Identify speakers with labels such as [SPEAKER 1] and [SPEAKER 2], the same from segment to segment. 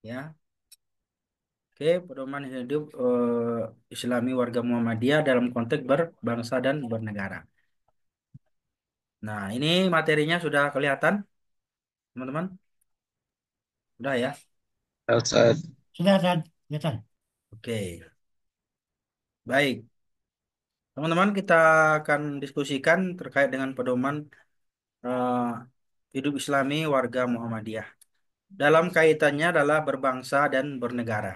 [SPEAKER 1] Ya. Oke, pedoman hidup Islami warga Muhammadiyah dalam konteks berbangsa dan bernegara. Nah, ini materinya sudah kelihatan, teman-teman? Sudah ya?
[SPEAKER 2] Ustaz.
[SPEAKER 3] Sudah, Tad. Ya, Tad.
[SPEAKER 1] Oke, baik. Teman-teman, kita akan diskusikan terkait dengan pedoman eh, hidup Islami warga Muhammadiyah. Dalam kaitannya adalah berbangsa dan bernegara.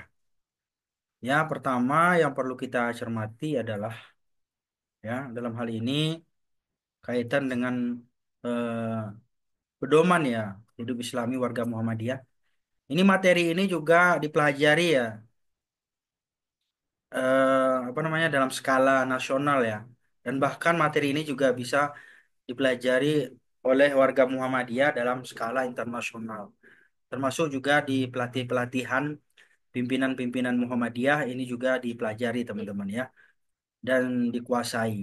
[SPEAKER 1] Ya, pertama yang perlu kita cermati adalah ya, dalam hal ini kaitan dengan pedoman ya hidup Islami warga Muhammadiyah. Ini materi ini juga dipelajari ya apa namanya dalam skala nasional ya. Dan bahkan materi ini juga bisa dipelajari oleh warga Muhammadiyah dalam skala internasional. Termasuk juga di pelatihan pimpinan-pimpinan Muhammadiyah ini juga dipelajari teman-teman ya dan dikuasai.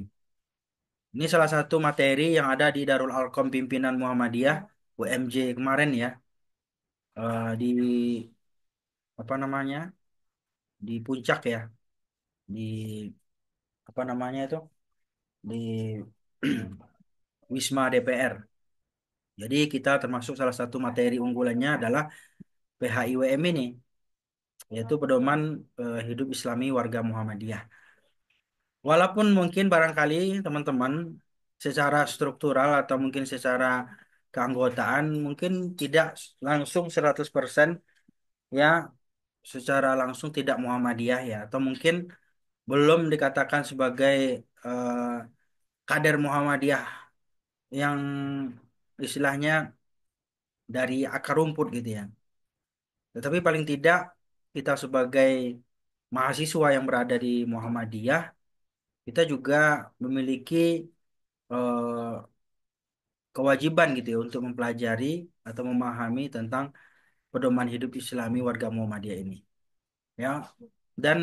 [SPEAKER 1] Ini salah satu materi yang ada di Darul Alqam Pimpinan Muhammadiyah UMJ kemarin ya di apa namanya di puncak ya di apa namanya itu di Wisma DPR. Jadi kita termasuk salah satu materi unggulannya adalah PHIWM ini yaitu pedoman hidup Islami warga Muhammadiyah. Walaupun mungkin barangkali teman-teman secara struktural atau mungkin secara keanggotaan mungkin tidak langsung 100% ya secara langsung tidak Muhammadiyah ya atau mungkin belum dikatakan sebagai eh, kader Muhammadiyah yang istilahnya dari akar rumput gitu ya. Tetapi paling tidak kita sebagai mahasiswa yang berada di Muhammadiyah, kita juga memiliki eh, kewajiban gitu ya untuk mempelajari atau memahami tentang pedoman hidup Islami warga Muhammadiyah ini. Ya. Dan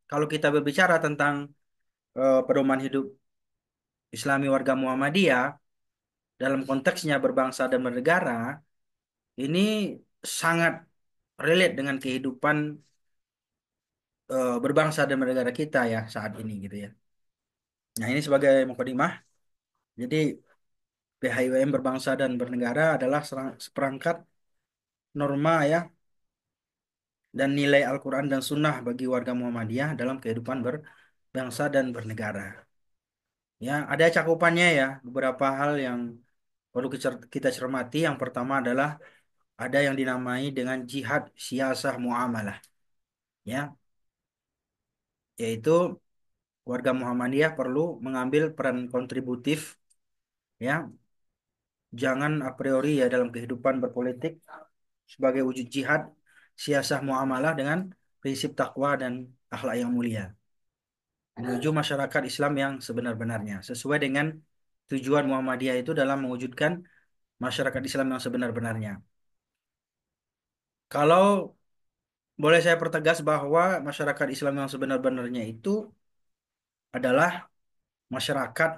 [SPEAKER 1] kalau kita berbicara tentang pedoman hidup Islami warga Muhammadiyah dalam konteksnya berbangsa dan bernegara, ini sangat relate dengan kehidupan berbangsa dan bernegara kita ya saat ini gitu ya. Nah, ini sebagai mukadimah. Jadi PHIWM berbangsa dan bernegara adalah seperangkat norma ya dan nilai Al-Quran dan Sunnah bagi warga Muhammadiyah dalam kehidupan berbangsa dan bernegara. Ya, ada cakupannya ya beberapa hal yang perlu kita cermati. Yang pertama adalah ada yang dinamai dengan jihad siasah muamalah, ya, yaitu warga Muhammadiyah perlu mengambil peran kontributif, ya, jangan a priori ya dalam kehidupan berpolitik sebagai wujud jihad siasah muamalah dengan prinsip takwa dan akhlak yang mulia menuju masyarakat Islam yang sebenar-benarnya sesuai dengan tujuan Muhammadiyah itu dalam mewujudkan masyarakat Islam yang sebenar-benarnya. Kalau boleh saya pertegas bahwa masyarakat Islam yang sebenar-benarnya itu adalah masyarakat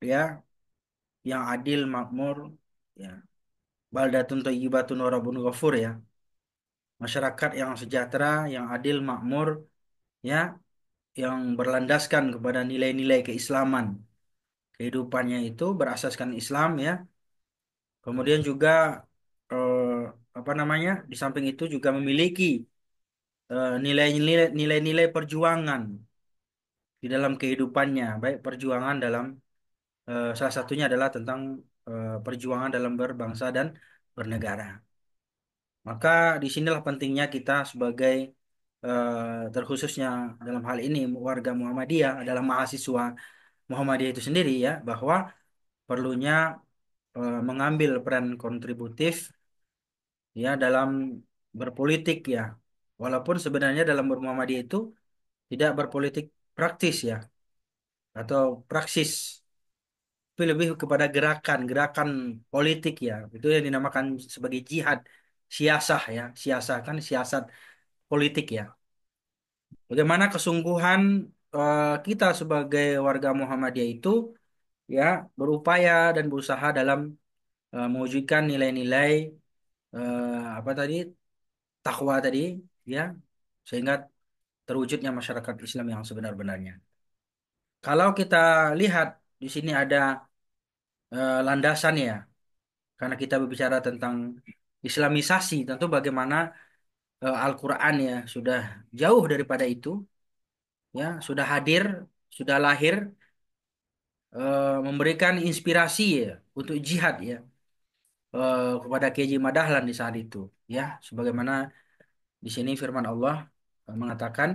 [SPEAKER 1] ya yang adil, makmur, ya, baldatun thayyibatun wa rabbun ghafur ya. Masyarakat yang sejahtera, yang adil, makmur, ya, yang berlandaskan kepada nilai-nilai keislaman. Kehidupannya itu berasaskan Islam ya. Kemudian juga eh, apa namanya? Di samping itu juga memiliki nilai-nilai perjuangan di dalam kehidupannya, baik perjuangan dalam salah satunya adalah tentang perjuangan dalam berbangsa dan bernegara. Maka disinilah pentingnya kita sebagai terkhususnya dalam hal ini warga Muhammadiyah adalah mahasiswa Muhammadiyah itu sendiri ya bahwa perlunya mengambil peran kontributif ya dalam berpolitik ya. Walaupun sebenarnya dalam bermuhammadiyah itu tidak berpolitik praktis ya atau praksis tapi lebih kepada gerakan politik ya. Itu yang dinamakan sebagai jihad siasah ya. Siasah kan siasat politik ya. Bagaimana kesungguhan kita sebagai warga Muhammadiyah itu ya berupaya dan berusaha dalam mewujudkan nilai-nilai apa tadi takwa tadi, ya, sehingga terwujudnya masyarakat Islam yang sebenar-benarnya. Kalau kita lihat di sini ada landasan ya, karena kita berbicara tentang Islamisasi, tentu bagaimana Al-Quran ya sudah jauh daripada itu, ya sudah hadir, sudah lahir, memberikan inspirasi ya untuk jihad ya kepada KJ Madahlan di saat itu, ya, sebagaimana di sini firman Allah mengatakan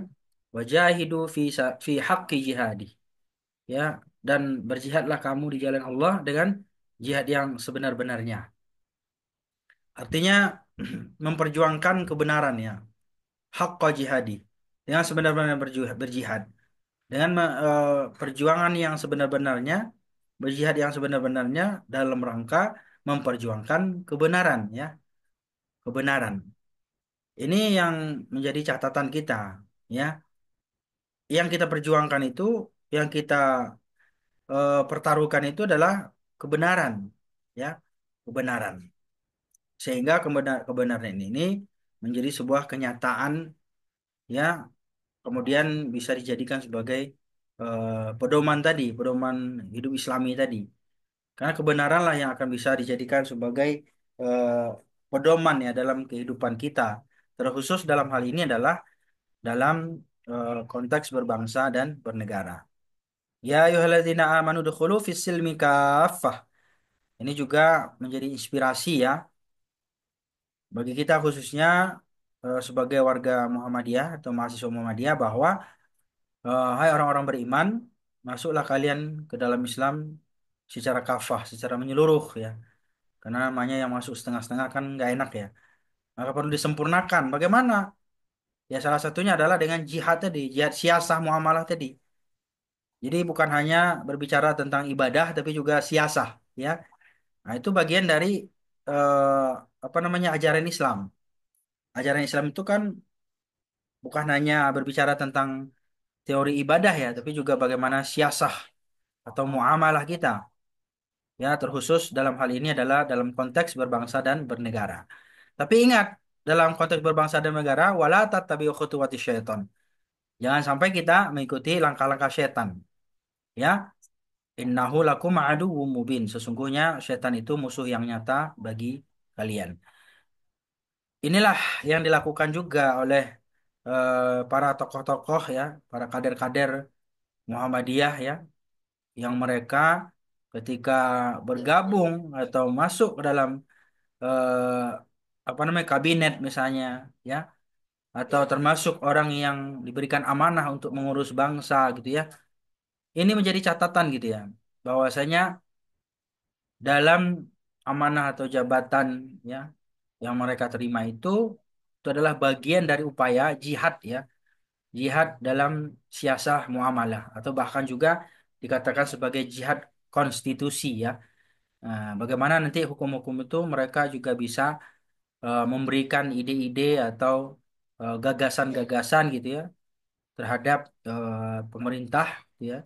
[SPEAKER 1] wajahidu fi haqqi jihadi, ya, dan berjihadlah kamu di jalan Allah dengan jihad yang sebenar-benarnya. Artinya memperjuangkan kebenaran ya, haqqa jihadi, dengan sebenar-benar berjihad. Dengan perjuangan yang sebenar-benarnya, berjihad yang sebenar-benarnya dalam rangka memperjuangkan kebenaran ya, kebenaran. Ini yang menjadi catatan kita ya. Yang kita perjuangkan itu, yang kita pertaruhkan itu adalah kebenaran ya, kebenaran. Sehingga kebenaran ini menjadi sebuah kenyataan ya, kemudian bisa dijadikan sebagai pedoman tadi, pedoman hidup Islami tadi. Karena kebenaran lah yang akan bisa dijadikan sebagai eh, pedoman ya dalam kehidupan kita. Terkhusus dalam hal ini adalah dalam konteks berbangsa dan bernegara. Ya ayyuhalladzina amanu dukhulu fis silmi kaffah. Ini juga menjadi inspirasi ya bagi kita khususnya sebagai warga Muhammadiyah atau mahasiswa Muhammadiyah bahwa hai orang-orang beriman, masuklah kalian ke dalam Islam secara kafah, secara menyeluruh ya. Karena namanya yang masuk setengah-setengah kan nggak enak ya. Maka perlu disempurnakan. Bagaimana? Ya salah satunya adalah dengan jihad tadi, jihad siasah muamalah tadi. Jadi bukan hanya berbicara tentang ibadah, tapi juga siasah ya. Nah itu bagian dari apa namanya ajaran Islam. Ajaran Islam itu kan bukan hanya berbicara tentang teori ibadah ya, tapi juga bagaimana siasah atau muamalah kita. Ya, terkhusus dalam hal ini adalah dalam konteks berbangsa dan bernegara. Tapi ingat, dalam konteks berbangsa dan negara, wala tattabi'u khutuwati syaiton. Jangan sampai kita mengikuti langkah-langkah setan. Ya, innahu lakum aduwwum mubin. Sesungguhnya setan itu musuh yang nyata bagi kalian. Inilah yang dilakukan juga oleh para tokoh-tokoh ya, para kader-kader Muhammadiyah ya, yang mereka ketika bergabung atau masuk ke dalam eh, apa namanya kabinet misalnya ya, atau termasuk orang yang diberikan amanah untuk mengurus bangsa gitu ya. Ini menjadi catatan gitu ya, bahwasanya dalam amanah atau jabatan ya yang mereka terima itu adalah bagian dari upaya jihad ya, jihad dalam siasah muamalah atau bahkan juga dikatakan sebagai jihad konstitusi ya. Nah, bagaimana nanti hukum-hukum itu mereka juga bisa memberikan ide-ide atau gagasan-gagasan gitu ya terhadap pemerintah gitu ya.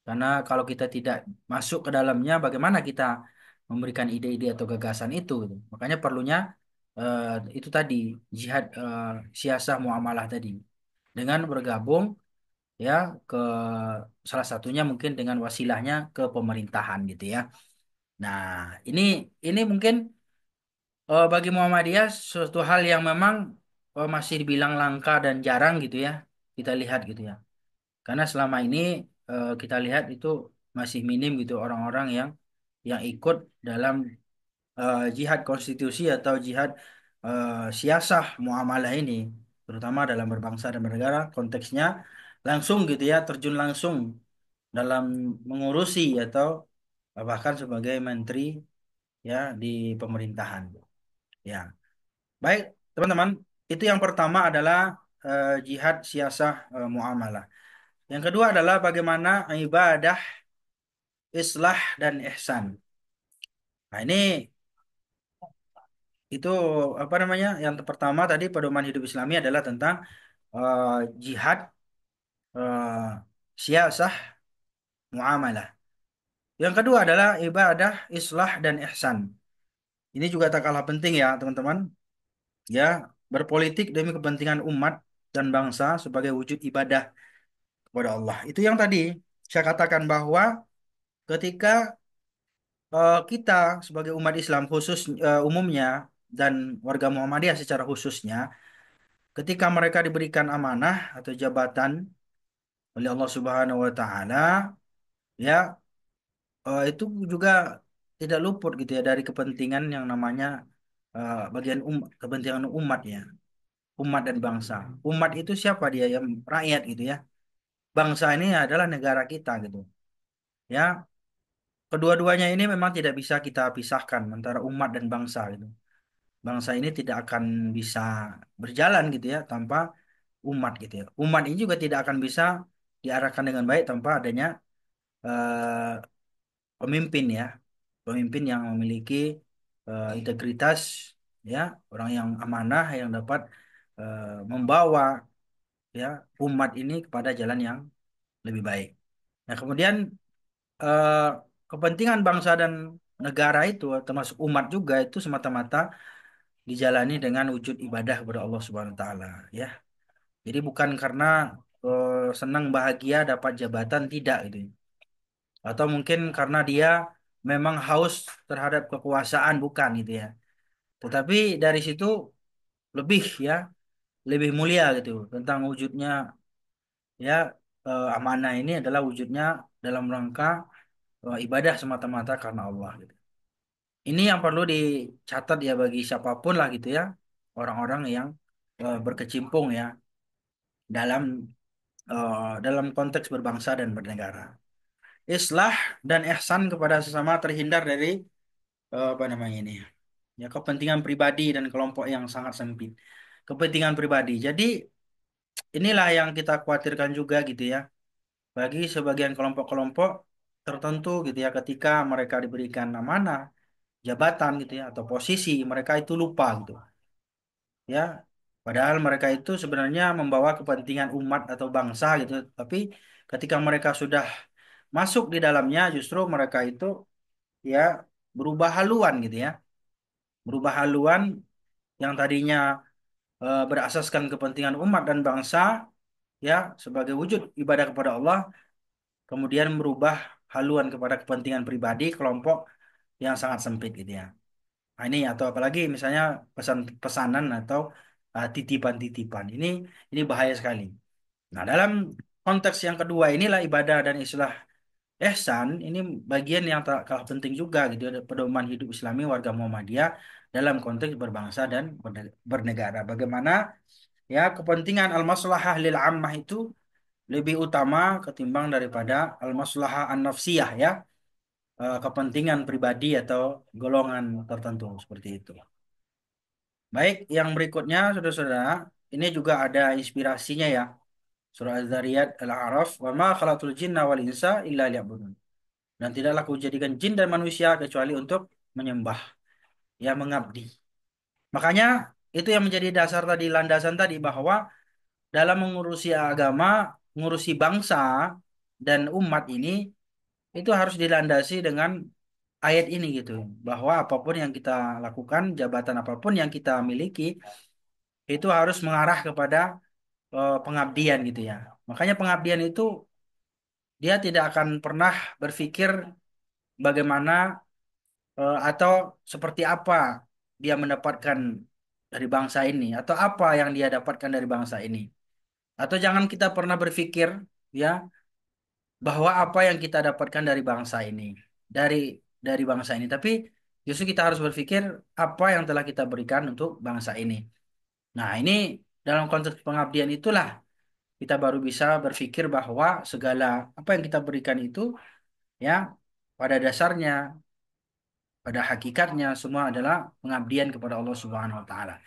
[SPEAKER 1] Karena kalau kita tidak masuk ke dalamnya, bagaimana kita memberikan ide-ide atau gagasan itu gitu. Makanya perlunya eh, itu tadi jihad siasah muamalah tadi dengan bergabung ya ke salah satunya mungkin dengan wasilahnya ke pemerintahan gitu ya. Nah, ini ini mungkin bagi Muhammadiyah suatu hal yang memang masih dibilang langka dan jarang gitu ya kita lihat gitu ya. Karena selama ini kita lihat itu masih minim gitu orang-orang yang ikut dalam jihad konstitusi atau jihad siasah muamalah ini, terutama dalam berbangsa dan bernegara konteksnya langsung gitu ya, terjun langsung dalam mengurusi atau bahkan sebagai menteri ya di pemerintahan. Ya, baik teman-teman, itu yang pertama adalah jihad siasah muamalah. Yang kedua adalah bagaimana ibadah, islah dan ihsan. Nah, ini itu apa namanya? Yang pertama tadi pedoman hidup Islami adalah tentang eh, jihad, siasah, muamalah. Yang kedua adalah ibadah, islah dan ihsan. Ini juga tak kalah penting ya, teman-teman. Ya, berpolitik demi kepentingan umat dan bangsa sebagai wujud ibadah kepada Allah. Itu yang tadi saya katakan bahwa ketika kita sebagai umat Islam khusus umumnya dan warga Muhammadiyah secara khususnya, ketika mereka diberikan amanah atau jabatan oleh Allah Subhanahu wa taala, ya itu juga tidak luput gitu ya dari kepentingan yang namanya bagian kepentingan umat ya, umat dan bangsa. Umat itu siapa dia? Ya rakyat gitu ya. Bangsa ini adalah negara kita gitu. Ya, kedua-duanya ini memang tidak bisa kita pisahkan antara umat dan bangsa gitu. Bangsa ini tidak akan bisa berjalan gitu ya tanpa umat gitu ya. Umat ini juga tidak akan bisa diarahkan dengan baik tanpa adanya eh, pemimpin ya. Pemimpin yang memiliki integritas ya, orang yang amanah yang dapat membawa ya umat ini kepada jalan yang lebih baik. Nah, kemudian eh, kepentingan bangsa dan negara itu termasuk umat juga itu semata-mata dijalani dengan wujud ibadah kepada Allah Subhanahu wa taala ya. Jadi bukan karena senang bahagia dapat jabatan tidak gitu. Atau mungkin karena dia memang haus terhadap kekuasaan bukan gitu ya. Tetapi dari situ lebih ya, lebih mulia gitu tentang wujudnya ya, amanah ini adalah wujudnya dalam rangka ibadah semata-mata karena Allah gitu. Ini yang perlu dicatat ya bagi siapapun lah gitu ya, orang-orang yang berkecimpung ya dalam dalam konteks berbangsa dan bernegara. Islah dan ihsan kepada sesama terhindar dari apa namanya ini ya, kepentingan pribadi dan kelompok yang sangat sempit. Kepentingan pribadi. Jadi inilah yang kita khawatirkan juga gitu ya bagi sebagian kelompok-kelompok tertentu gitu ya, ketika mereka diberikan amanah jabatan gitu ya atau posisi, mereka itu lupa gitu ya, padahal mereka itu sebenarnya membawa kepentingan umat atau bangsa gitu, tapi ketika mereka sudah masuk di dalamnya justru mereka itu ya berubah haluan gitu ya, berubah haluan yang tadinya berasaskan kepentingan umat dan bangsa ya sebagai wujud ibadah kepada Allah, kemudian merubah haluan kepada kepentingan pribadi kelompok yang sangat sempit gitu ya. Nah, ini atau apalagi misalnya pesan-pesanan atau titipan-titipan. Ini bahaya sekali. Nah, dalam konteks yang kedua inilah ibadah dan islah ihsan ini bagian yang tak kalah penting juga gitu ada pedoman hidup Islami warga Muhammadiyah dalam konteks berbangsa dan bernegara. Bagaimana ya kepentingan al-maslahah lil ammah itu lebih utama ketimbang daripada al-maslahah an-nafsiyah ya, kepentingan pribadi atau golongan tertentu seperti itu. Baik, yang berikutnya saudara-saudara, ini juga ada inspirasinya ya. Surah Az-Zariyat Al-A'raf, "Wa ma khalaqtul jinna wal insa illa liya'budun." Dan tidaklah kujadikan jin dan manusia kecuali untuk menyembah, ya mengabdi. Makanya itu yang menjadi dasar tadi, landasan tadi bahwa dalam mengurusi agama, mengurusi bangsa dan umat ini itu harus dilandasi dengan ayat ini gitu, bahwa apapun yang kita lakukan, jabatan apapun yang kita miliki itu harus mengarah kepada pengabdian gitu ya. Makanya pengabdian itu dia tidak akan pernah berpikir bagaimana atau seperti apa dia mendapatkan dari bangsa ini atau apa yang dia dapatkan dari bangsa ini. Atau jangan kita pernah berpikir ya bahwa apa yang kita dapatkan dari bangsa ini, dari bangsa ini, tapi justru kita harus berpikir apa yang telah kita berikan untuk bangsa ini. Nah, ini dalam konteks pengabdian itulah kita baru bisa berpikir bahwa segala apa yang kita berikan itu ya pada dasarnya, pada hakikatnya semua adalah pengabdian kepada Allah Subhanahu wa taala.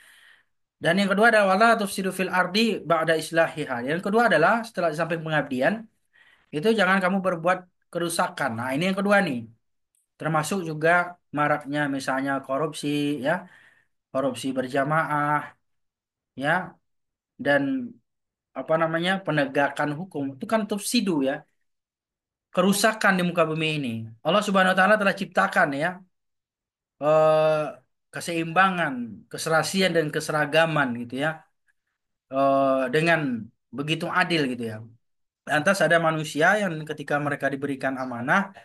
[SPEAKER 1] Dan yang kedua adalah wala tufsidu fil ardi ba'da islahiha. Yang kedua adalah setelah sampai pengabdian itu jangan kamu berbuat kerusakan. Nah, ini yang kedua nih. Termasuk juga maraknya misalnya korupsi ya, korupsi berjamaah ya, dan apa namanya penegakan hukum itu kan tufsidu ya, kerusakan di muka bumi ini. Allah Subhanahu wa taala telah ciptakan ya eh, keseimbangan, keserasian dan keseragaman gitu ya, dengan begitu adil gitu ya. Lantas ada manusia yang ketika mereka diberikan amanah,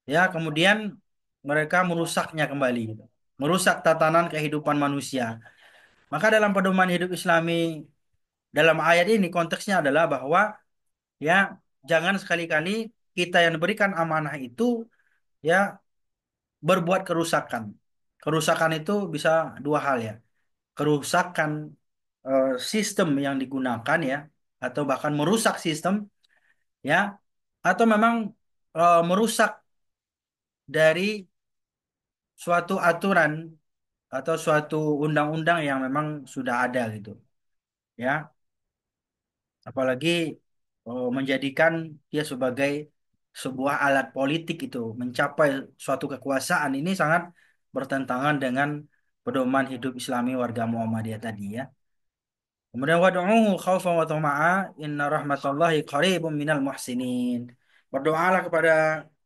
[SPEAKER 1] ya kemudian mereka merusaknya kembali, gitu. Merusak tatanan kehidupan manusia. Maka dalam pedoman hidup Islami dalam ayat ini konteksnya adalah bahwa ya jangan sekali-kali kita yang diberikan amanah itu ya berbuat kerusakan. Kerusakan itu bisa dua hal ya. Kerusakan sistem yang digunakan ya, atau bahkan merusak sistem ya, atau memang merusak dari suatu aturan atau suatu undang-undang yang memang sudah ada gitu ya. Apalagi menjadikan dia sebagai sebuah alat politik itu mencapai suatu kekuasaan, ini sangat bertentangan dengan pedoman hidup Islami warga Muhammadiyah tadi ya. Kemudian wad'uhu khaufan wa tama'a inna rahmatallahi qaribum minal muhsinin. Berdoalah kepada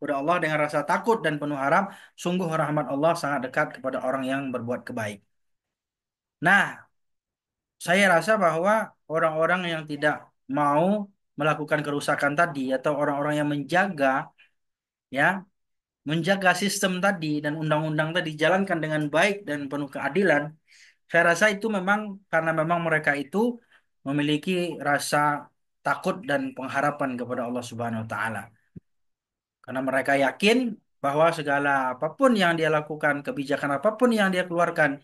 [SPEAKER 1] Allah dengan rasa takut dan penuh harap, sungguh rahmat Allah sangat dekat kepada orang yang berbuat kebaik. Nah, saya rasa bahwa orang-orang yang tidak mau melakukan kerusakan tadi atau orang-orang yang ya, menjaga sistem tadi dan undang-undang tadi dijalankan dengan baik dan penuh keadilan, saya rasa itu memang karena memang mereka itu memiliki rasa takut dan pengharapan kepada Allah Subhanahu wa taala. Karena mereka yakin bahwa segala apapun yang dia lakukan, kebijakan apapun yang dia keluarkan,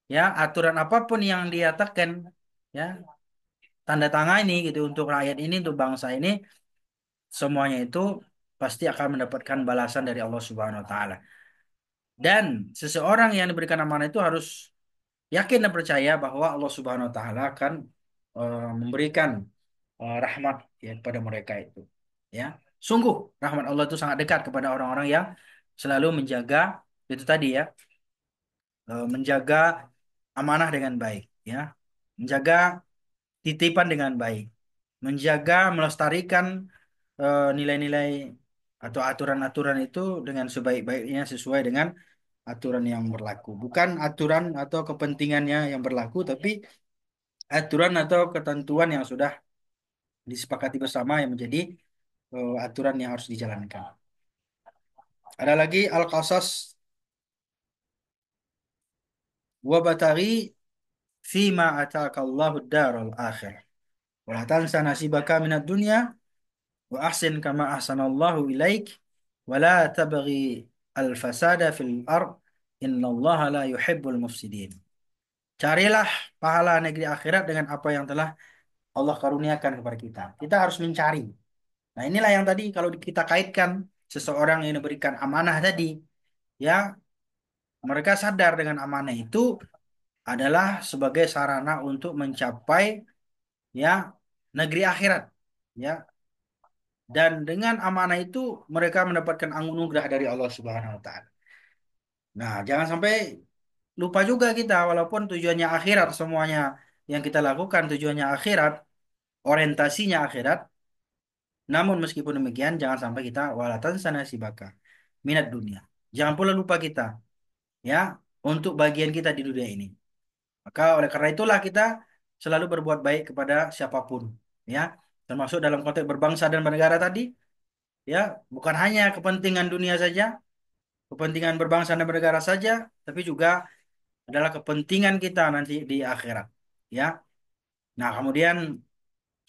[SPEAKER 1] ya, aturan apapun yang dia tekan, ya, tanda tangani gitu untuk rakyat ini, untuk bangsa ini, semuanya itu pasti akan mendapatkan balasan dari Allah Subhanahu wa taala. Dan seseorang yang diberikan amanah itu harus yakin dan percaya bahwa Allah Subhanahu wa taala akan memberikan rahmat ya kepada mereka itu. Ya. Sungguh rahmat Allah itu sangat dekat kepada orang-orang yang selalu menjaga itu tadi ya, menjaga amanah dengan baik ya. Menjaga titipan dengan baik. Menjaga melestarikan nilai-nilai atau aturan-aturan itu dengan sebaik-baiknya sesuai dengan aturan yang berlaku. Bukan aturan atau kepentingannya yang berlaku, tapi aturan atau ketentuan yang sudah disepakati bersama yang menjadi aturan yang harus dijalankan. Ada lagi al-qasas wa bataghi fima ataka Allahu ad-daral akhir. Wa la tansa nasibaka minad dunya wa ahsin kama ahsanallahu ilaik wa la tabghi al-fasada fil ard innallaha la yuhibbul mufsidin. Carilah pahala negeri akhirat dengan apa yang telah Allah karuniakan kepada kita. Kita harus mencari. Nah, inilah yang tadi kalau kita kaitkan seseorang yang diberikan amanah tadi, ya, mereka sadar dengan amanah itu adalah sebagai sarana untuk mencapai ya negeri akhirat, ya. Dan dengan amanah itu mereka mendapatkan anugerah dari Allah Subhanahu wa taala. Nah, jangan sampai lupa juga kita walaupun tujuannya akhirat, semuanya yang kita lakukan tujuannya akhirat, orientasinya akhirat. Namun meskipun demikian jangan sampai kita walatan sana sibaka minat dunia. Jangan pula lupa kita ya untuk bagian kita di dunia ini. Maka oleh karena itulah kita selalu berbuat baik kepada siapapun ya, termasuk dalam konteks berbangsa dan bernegara tadi ya, bukan hanya kepentingan dunia saja, kepentingan berbangsa dan bernegara saja, tapi juga adalah kepentingan kita nanti di akhirat ya. Nah, kemudian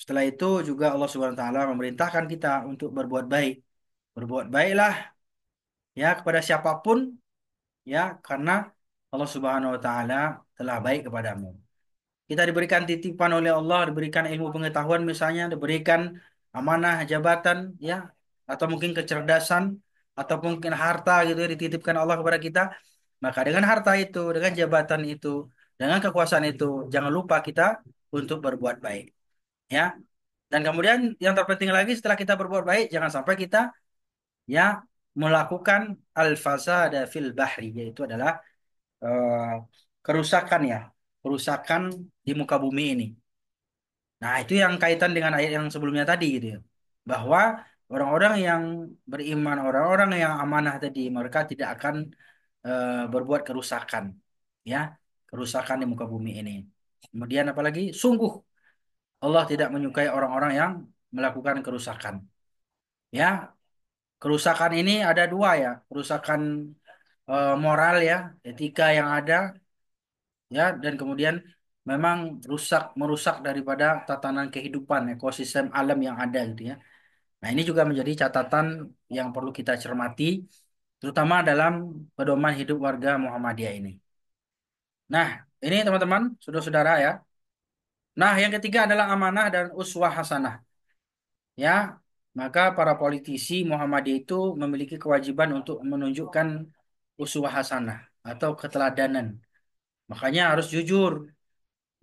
[SPEAKER 1] setelah itu juga Allah Subhanahu wa taala memerintahkan kita untuk berbuat baik. Berbuat baiklah ya kepada siapapun ya, karena Allah Subhanahu wa taala telah baik kepadamu. Kita diberikan titipan oleh Allah, diberikan ilmu pengetahuan misalnya, diberikan amanah jabatan ya, atau mungkin kecerdasan atau mungkin harta gitu ya, dititipkan Allah kepada kita. Maka dengan harta itu, dengan jabatan itu, dengan kekuasaan itu, jangan lupa kita untuk berbuat baik ya. Dan kemudian yang terpenting lagi setelah kita berbuat baik, jangan sampai kita ya melakukan al-fasada fil bahri, yaitu adalah eh, kerusakan ya, kerusakan di muka bumi ini. Nah, itu yang kaitan dengan ayat yang sebelumnya tadi gitu ya. Bahwa orang-orang yang beriman, orang-orang yang amanah tadi, mereka tidak akan berbuat kerusakan, ya, kerusakan di muka bumi ini. Kemudian apalagi, sungguh Allah tidak menyukai orang-orang yang melakukan kerusakan. Ya, kerusakan ini ada dua ya, kerusakan moral ya, etika yang ada ya, dan kemudian memang merusak daripada tatanan kehidupan ekosistem alam yang ada gitu ya. Nah, ini juga menjadi catatan yang perlu kita cermati, terutama dalam pedoman hidup warga Muhammadiyah ini. Nah, ini teman-teman, saudara-saudara ya. Nah, yang ketiga adalah amanah dan uswah hasanah. Ya, maka para politisi Muhammadiyah itu memiliki kewajiban untuk menunjukkan uswah hasanah atau keteladanan. Makanya harus jujur,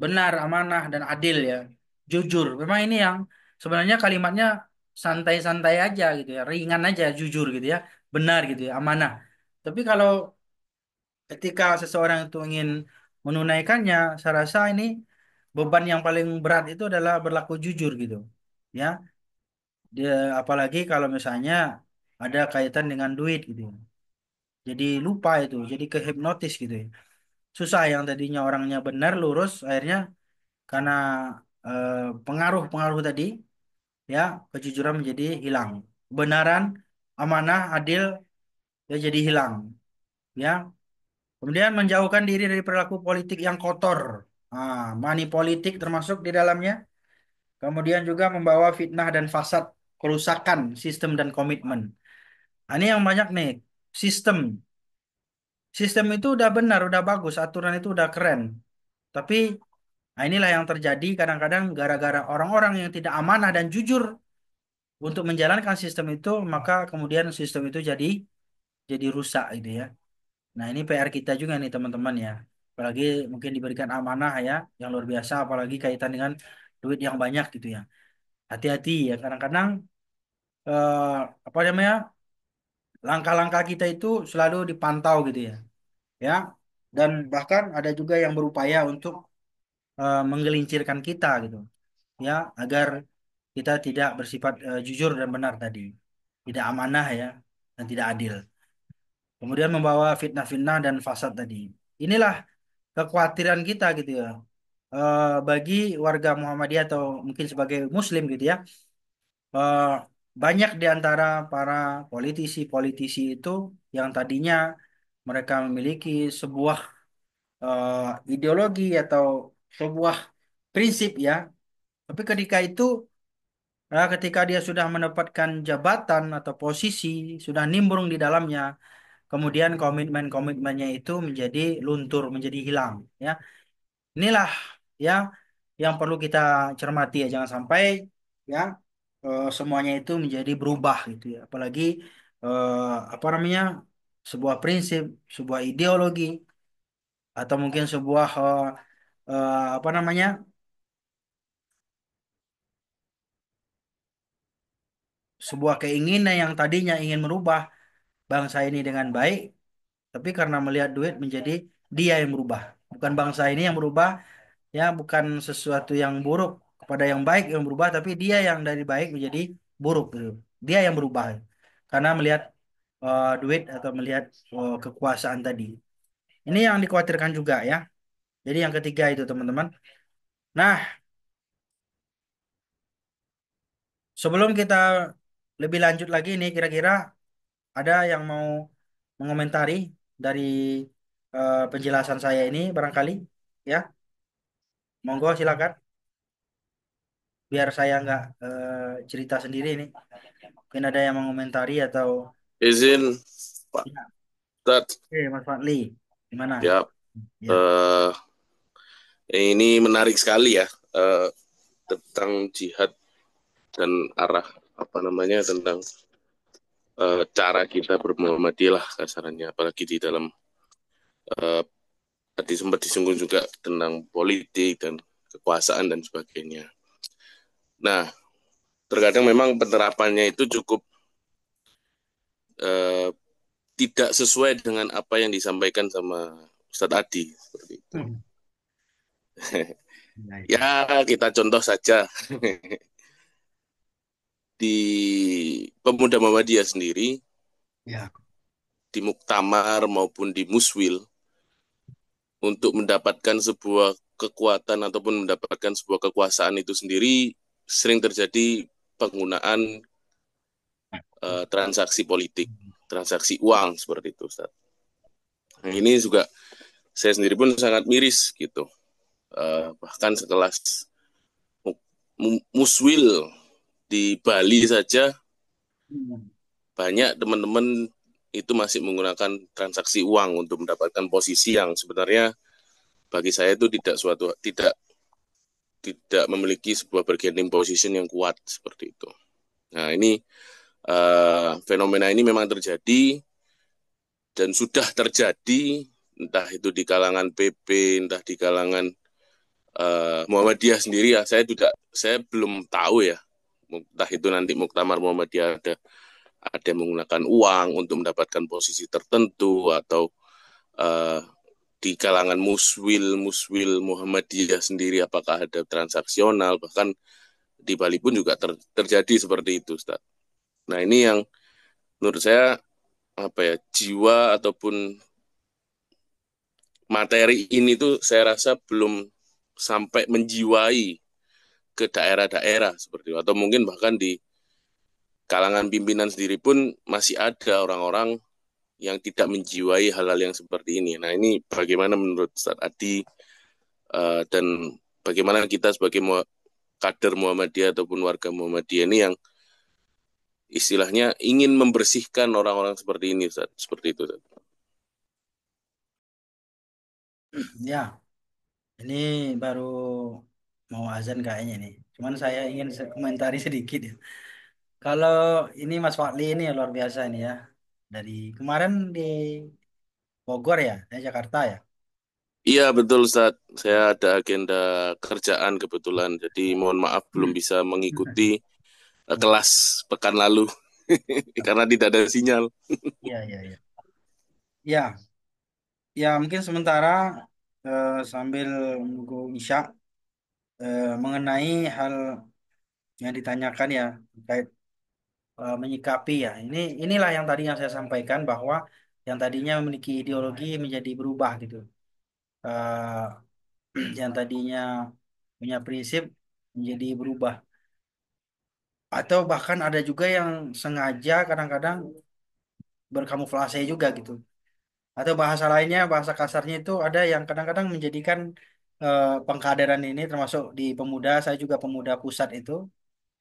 [SPEAKER 1] benar, amanah, dan adil ya. Jujur. Memang ini yang sebenarnya kalimatnya santai-santai aja gitu ya, ringan aja, jujur gitu ya, benar gitu ya, amanah. Tapi kalau ketika seseorang itu ingin menunaikannya, saya rasa ini beban yang paling berat itu adalah berlaku jujur gitu. Ya, dia apalagi kalau misalnya ada kaitan dengan duit gitu. Jadi lupa itu, jadi kehipnotis gitu ya. Susah yang tadinya orangnya benar lurus, akhirnya karena eh, pengaruh-pengaruh tadi ya, kejujuran menjadi hilang. Kebenaran, amanah, adil ya jadi hilang. Ya, kemudian menjauhkan diri dari perilaku politik yang kotor. Money politik termasuk di dalamnya. Kemudian juga membawa fitnah dan fasad, kerusakan sistem dan komitmen. Ini yang banyak nih. Sistem. Sistem itu udah benar, udah bagus, aturan itu udah keren. Tapi inilah yang terjadi kadang-kadang gara-gara orang-orang yang tidak amanah dan jujur untuk menjalankan sistem itu, maka kemudian sistem itu jadi rusak gitu ya. Nah, ini PR kita juga nih teman-teman ya. Apalagi mungkin diberikan amanah ya, yang luar biasa, apalagi kaitan dengan duit yang banyak gitu ya. Hati-hati ya, kadang-kadang eh, apa namanya, langkah-langkah kita itu selalu dipantau gitu ya. Ya, dan bahkan ada juga yang berupaya untuk menggelincirkan kita gitu. Ya, agar kita tidak bersifat jujur dan benar tadi. Tidak amanah ya, dan tidak adil. Kemudian membawa fitnah-fitnah dan fasad tadi. Inilah kekhawatiran kita gitu ya. Bagi warga Muhammadiyah atau mungkin sebagai Muslim gitu ya. eh, Banyak di antara para politisi-politisi itu yang tadinya mereka memiliki sebuah ideologi atau sebuah prinsip ya. Tapi ketika dia sudah mendapatkan jabatan atau posisi, sudah nimbrung di dalamnya, kemudian komitmen-komitmennya itu menjadi luntur, menjadi hilang. Ya, inilah ya yang perlu kita cermati ya, jangan sampai ya semuanya itu menjadi berubah gitu ya. Apalagi apa namanya, sebuah prinsip, sebuah ideologi, atau mungkin sebuah apa namanya, sebuah keinginan yang tadinya ingin merubah bangsa ini dengan baik, tapi karena melihat duit menjadi dia yang berubah, bukan bangsa ini yang berubah ya, bukan sesuatu yang buruk kepada yang baik yang berubah, tapi dia yang dari baik menjadi buruk gitu. Dia yang berubah karena melihat duit atau melihat kekuasaan tadi. Ini yang dikhawatirkan juga ya. Jadi yang ketiga itu teman-teman. Nah, sebelum kita lebih lanjut lagi nih, kira-kira ada yang mau mengomentari dari penjelasan saya ini barangkali ya. Monggo silakan, biar saya nggak cerita sendiri ini. Mungkin ada yang mengomentari atau
[SPEAKER 2] Izin Pak
[SPEAKER 1] ya.
[SPEAKER 2] Tat,
[SPEAKER 1] Oke, Mas Fadli, gimana?
[SPEAKER 2] ya
[SPEAKER 1] Ya.
[SPEAKER 2] eh, ini menarik sekali ya, eh, tentang jihad dan arah apa namanya tentang cara kita bermuamalah lah kasarannya, apalagi di dalam eh, tadi sempat disinggung juga tentang politik dan kekuasaan dan sebagainya. Nah, terkadang memang penerapannya itu cukup eh, tidak sesuai dengan apa yang disampaikan sama Ustadz Adi seperti itu.
[SPEAKER 1] Hmm. Ya, itu.
[SPEAKER 2] Ya, kita contoh saja di pemuda Muhammadiyah sendiri,
[SPEAKER 1] Ya.
[SPEAKER 2] di muktamar maupun di muswil untuk mendapatkan sebuah kekuatan ataupun mendapatkan sebuah kekuasaan itu sendiri sering terjadi penggunaan transaksi politik, transaksi uang seperti itu, Ustaz. Nah, ini juga saya sendiri pun sangat miris gitu. Bahkan sekelas muswil di Bali saja
[SPEAKER 1] Hmm.
[SPEAKER 2] banyak teman-teman itu masih menggunakan transaksi uang untuk mendapatkan posisi yang sebenarnya bagi saya itu tidak memiliki sebuah bargaining position yang kuat seperti itu. Nah, ini fenomena ini memang terjadi dan sudah terjadi entah itu di kalangan PP, entah di kalangan Muhammadiyah sendiri ya. Saya belum tahu ya. Entah itu nanti Muktamar Muhammadiyah ada yang menggunakan uang untuk mendapatkan posisi tertentu atau uh, di kalangan muswil Muhammadiyah sendiri apakah ada transaksional, bahkan di Bali pun juga terjadi seperti itu, Ustaz. Nah, ini yang menurut saya apa ya, jiwa ataupun materi ini tuh saya rasa belum sampai menjiwai ke daerah-daerah seperti itu, atau mungkin bahkan di kalangan pimpinan sendiri pun masih ada orang-orang yang tidak menjiwai hal-hal yang seperti ini. Nah, ini bagaimana menurut Ustaz Adi, dan bagaimana kita sebagai kader Muhammadiyah ataupun warga Muhammadiyah ini yang istilahnya ingin membersihkan orang-orang seperti ini, Ustaz. Seperti itu, Ustaz.
[SPEAKER 1] Ya, ini baru mau azan kayaknya nih. Cuman saya ingin komentari sedikit ya. Kalau ini Mas Fakli ini ya luar biasa ini ya. Dari kemarin di Bogor ya, di Jakarta ya.
[SPEAKER 2] Iya, betul, Ustaz. Saya ada agenda kerjaan kebetulan, jadi mohon maaf belum bisa mengikuti
[SPEAKER 1] Ya,
[SPEAKER 2] kelas pekan lalu karena tidak ada sinyal.
[SPEAKER 1] iya, iya, iya. Ya, ya mungkin sementara sambil menunggu Isya mengenai hal yang ditanyakan ya terkait menyikapi ya. Inilah yang tadi yang saya sampaikan bahwa yang tadinya memiliki ideologi menjadi berubah gitu. Yang tadinya punya prinsip menjadi berubah. Atau bahkan ada juga yang sengaja kadang-kadang berkamuflase juga gitu. Atau bahasa lainnya, bahasa kasarnya itu ada yang kadang-kadang menjadikan pengkaderan ini termasuk di pemuda, saya juga pemuda pusat itu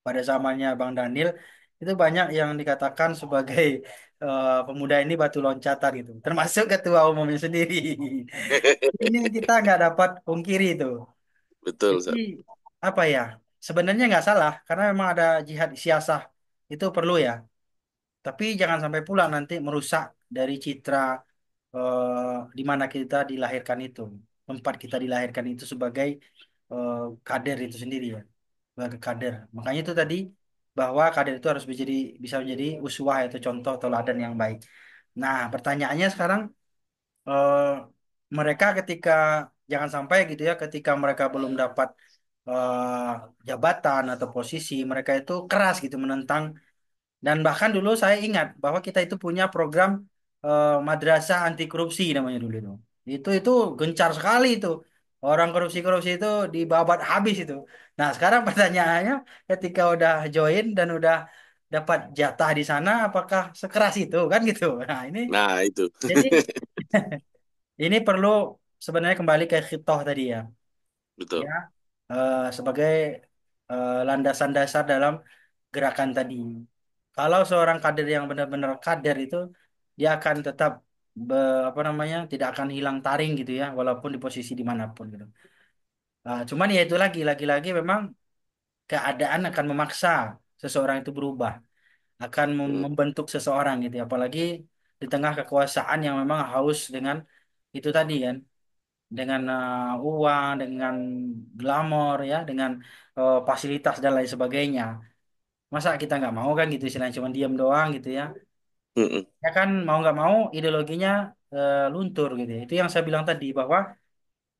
[SPEAKER 1] pada zamannya Bang Daniel itu banyak yang dikatakan sebagai pemuda ini batu loncatan gitu, termasuk ketua umumnya sendiri. Ini kita nggak dapat pungkiri itu.
[SPEAKER 2] Betul,
[SPEAKER 1] Jadi
[SPEAKER 2] Ustaz.
[SPEAKER 1] apa ya? Sebenarnya nggak salah karena memang ada jihad siasah itu perlu ya. Tapi jangan sampai pula nanti merusak dari citra di mana kita dilahirkan itu, tempat kita dilahirkan itu sebagai eh, kader itu sendiri ya, sebagai kader. Makanya itu tadi bahwa kader itu harus bisa menjadi uswah atau contoh teladan yang baik. Nah, pertanyaannya sekarang eh, mereka ketika jangan sampai gitu ya, ketika mereka belum dapat jabatan atau posisi, mereka itu keras gitu menentang dan bahkan dulu saya ingat bahwa kita itu punya program madrasah anti korupsi namanya dulu itu. Itu gencar sekali itu. Orang korupsi-korupsi itu dibabat habis itu. Nah, sekarang pertanyaannya ketika udah join dan udah dapat jatah di sana apakah sekeras itu kan gitu. Nah, ini
[SPEAKER 2] Nah, itu.
[SPEAKER 1] jadi ini perlu sebenarnya kembali ke khitoh tadi ya. Ya,
[SPEAKER 2] Betul.
[SPEAKER 1] sebagai landasan dasar dalam gerakan tadi. Kalau seorang kader yang benar-benar kader itu dia akan tetap apa namanya tidak akan hilang taring gitu ya walaupun di posisi dimanapun gitu. Cuman ya itu lagi-lagi memang keadaan akan memaksa seseorang itu berubah, akan
[SPEAKER 2] Hmm.
[SPEAKER 1] membentuk seseorang gitu ya. Apalagi di tengah kekuasaan yang memang haus dengan itu tadi kan, dengan uang, dengan glamor ya, dengan fasilitas dan lain sebagainya. Masa kita nggak mau kan gitu istilahnya cuma diam doang gitu ya.
[SPEAKER 2] Hmm.
[SPEAKER 1] Ya kan mau nggak mau ideologinya luntur gitu ya. Itu yang saya bilang tadi bahwa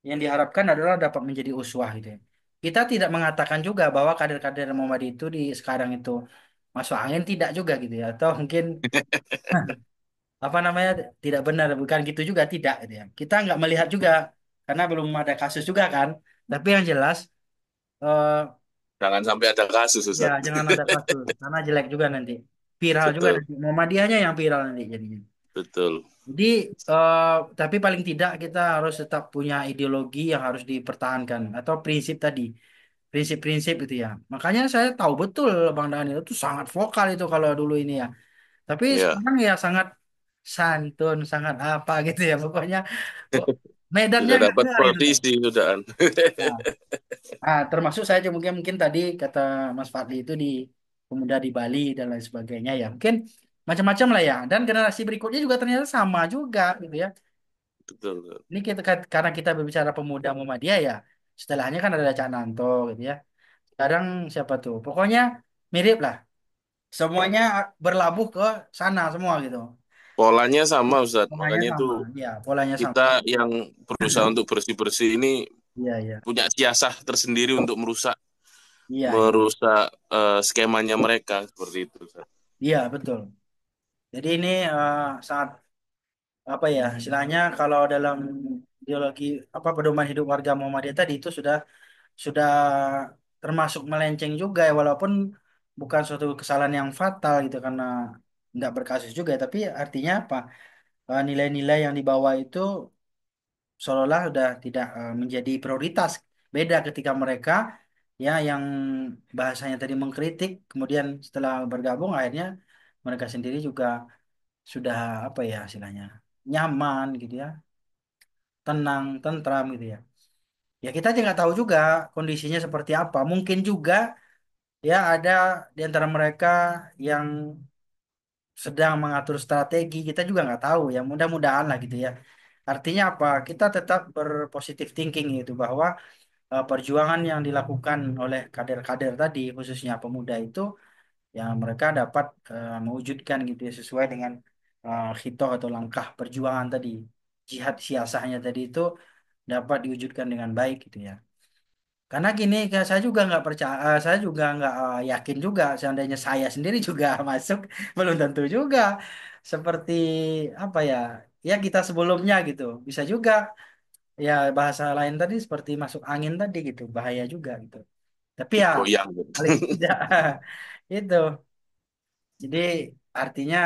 [SPEAKER 1] yang diharapkan adalah dapat menjadi uswah gitu ya. Kita tidak mengatakan juga bahwa kader-kader Muhammadiyah itu di sekarang itu masuk angin tidak juga gitu ya. Atau mungkin apa namanya tidak benar, bukan gitu juga tidak gitu ya. Kita nggak melihat juga karena belum ada kasus juga kan. Tapi yang jelas eh,
[SPEAKER 2] Jangan sampai ada kasus,
[SPEAKER 1] ya
[SPEAKER 2] Ustaz.
[SPEAKER 1] jangan ada kasus karena jelek juga nanti. Viral juga
[SPEAKER 2] Betul,
[SPEAKER 1] nanti. Muhammadiyahnya yang viral nanti jadinya.
[SPEAKER 2] betul.
[SPEAKER 1] Jadi tapi paling tidak kita harus tetap punya ideologi yang harus dipertahankan atau prinsip tadi. Prinsip-prinsip itu ya. Makanya saya tahu betul Bang Daniel itu sangat vokal itu kalau dulu ini ya. Tapi
[SPEAKER 2] Ya,
[SPEAKER 1] sekarang ya sangat santun, sangat apa gitu ya. Pokoknya kok medannya
[SPEAKER 2] sudah
[SPEAKER 1] nggak
[SPEAKER 2] dapat
[SPEAKER 1] ada gitu loh.
[SPEAKER 2] posisi, sudah.
[SPEAKER 1] Nah, termasuk saya juga mungkin tadi kata Mas Fadli itu di pemuda di Bali dan lain sebagainya ya. Mungkin macam-macam lah ya. Dan generasi berikutnya juga ternyata sama juga gitu ya.
[SPEAKER 2] Betul.
[SPEAKER 1] Ini kita karena kita berbicara pemuda Muhammadiyah ya. Setelahnya kan ada Cak Nanto gitu ya. Sekarang siapa tuh? Pokoknya mirip lah. Semuanya berlabuh ke sana semua gitu.
[SPEAKER 2] Polanya sama, Ustaz.
[SPEAKER 1] Polanya
[SPEAKER 2] Makanya itu
[SPEAKER 1] sama. Ya, polanya
[SPEAKER 2] kita
[SPEAKER 1] sama.
[SPEAKER 2] yang berusaha untuk bersih-bersih ini
[SPEAKER 1] Iya, iya.
[SPEAKER 2] punya siasah tersendiri untuk merusak
[SPEAKER 1] Iya, iya.
[SPEAKER 2] merusak skemanya mereka seperti itu, Ustaz.
[SPEAKER 1] Iya, betul. Jadi ini sangat apa ya istilahnya kalau dalam ideologi apa pedoman hidup warga Muhammadiyah tadi itu sudah termasuk melenceng juga ya walaupun bukan suatu kesalahan yang fatal gitu karena nggak berkasus juga tapi artinya apa nilai-nilai yang dibawa itu seolah-olah sudah tidak menjadi prioritas beda ketika mereka ya yang bahasanya tadi mengkritik kemudian setelah bergabung akhirnya mereka sendiri juga sudah apa ya istilahnya nyaman gitu ya tenang, tentram gitu ya. Ya kita aja nggak tahu juga kondisinya seperti apa. Mungkin juga ya ada di antara mereka yang sedang mengatur strategi. Kita juga nggak tahu ya. Mudah-mudahan lah gitu ya. Artinya apa? Kita tetap berpositif thinking gitu bahwa perjuangan yang dilakukan oleh kader-kader tadi, khususnya pemuda itu, ya mereka dapat mewujudkan gitu ya sesuai dengan khitoh atau langkah perjuangan tadi, jihad siasahnya tadi itu dapat diwujudkan dengan baik gitu ya. Karena gini, saya juga nggak percaya, saya juga nggak yakin juga seandainya saya sendiri juga masuk, belum tentu juga seperti apa ya, ya kita sebelumnya gitu, bisa juga ya bahasa lain tadi seperti masuk angin tadi gitu, bahaya juga gitu. Tapi ya
[SPEAKER 2] Digoyang.
[SPEAKER 1] paling tidak itu, jadi artinya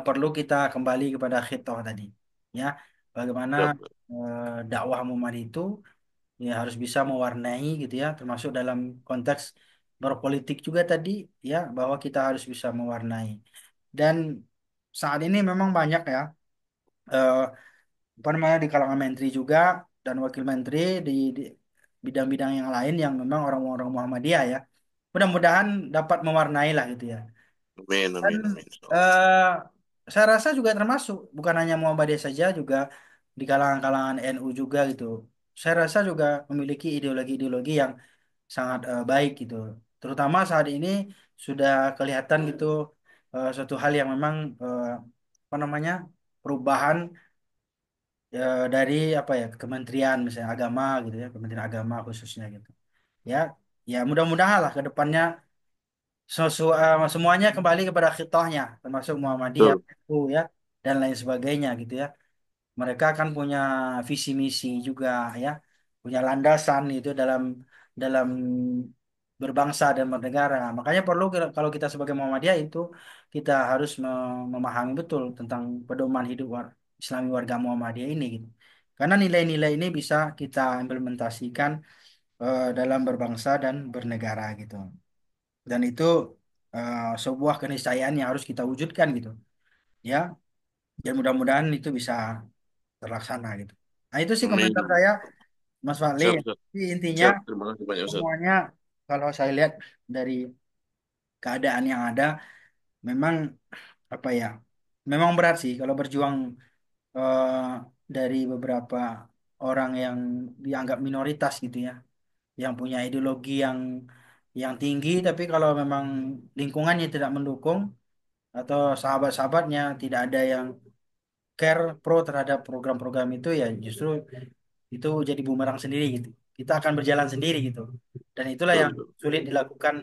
[SPEAKER 1] perlu kita kembali kepada khitoh tadi, ya bagaimana dakwah Muhammad itu ya harus bisa mewarnai gitu ya termasuk dalam konteks berpolitik juga tadi ya bahwa kita harus bisa mewarnai dan saat ini memang banyak ya eh, apa namanya di kalangan menteri juga dan wakil menteri di bidang-bidang yang lain yang memang orang-orang Muhammadiyah ya mudah-mudahan dapat mewarnai lah gitu ya
[SPEAKER 2] Amin,
[SPEAKER 1] dan
[SPEAKER 2] amin, amin.
[SPEAKER 1] eh, saya rasa juga termasuk bukan hanya Muhammadiyah saja juga di kalangan-kalangan NU juga gitu saya rasa juga memiliki ideologi-ideologi yang sangat baik gitu. Terutama saat ini sudah kelihatan gitu suatu hal yang memang apa namanya perubahan dari apa ya kementerian misalnya agama gitu ya Kementerian Agama khususnya gitu. Ya, ya mudah-mudahan lah ke depannya semuanya kembali kepada khitohnya termasuk Muhammadiyah,
[SPEAKER 2] Betul,
[SPEAKER 1] NU ya dan lain sebagainya gitu ya. Mereka kan punya visi misi juga ya, punya landasan itu dalam dalam berbangsa dan bernegara. Makanya perlu kalau kita sebagai Muhammadiyah itu kita harus memahami betul tentang pedoman hidup Islami warga Muhammadiyah ini gitu. Karena nilai-nilai ini bisa kita implementasikan dalam berbangsa dan bernegara gitu. Dan itu sebuah keniscayaan yang harus kita wujudkan gitu. Ya, dan mudah-mudahan itu bisa terlaksana gitu. Nah itu sih komentar
[SPEAKER 2] amin.
[SPEAKER 1] saya Mas Fadli.
[SPEAKER 2] Siap, siap,
[SPEAKER 1] Jadi intinya
[SPEAKER 2] siap. Terima kasih banyak, Ustaz.
[SPEAKER 1] semuanya kalau saya lihat dari keadaan yang ada memang apa ya memang berat sih kalau berjuang eh, dari beberapa orang yang dianggap minoritas gitu ya yang punya ideologi yang tinggi tapi kalau memang lingkungannya tidak mendukung atau sahabat-sahabatnya tidak ada yang care pro terhadap program-program itu ya justru itu jadi bumerang sendiri gitu. Kita akan berjalan sendiri gitu. Dan itulah
[SPEAKER 2] Betul,
[SPEAKER 1] yang
[SPEAKER 2] betul.
[SPEAKER 1] sulit dilakukan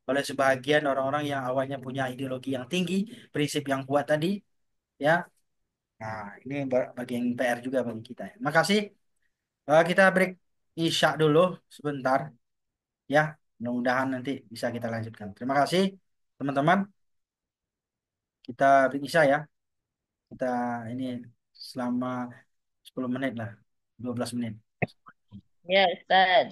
[SPEAKER 1] oleh sebagian orang-orang yang awalnya punya ideologi yang tinggi, prinsip yang kuat tadi, ya. Nah, ini bagian PR juga bagi kita ya. Makasih. Kita break Isya dulu sebentar ya. Mudah-mudahan nanti bisa kita lanjutkan. Terima kasih teman-teman. Kita break Isya ya. Kita ini selama 10 menit lah, 12 menit.
[SPEAKER 3] Ya, Ustaz.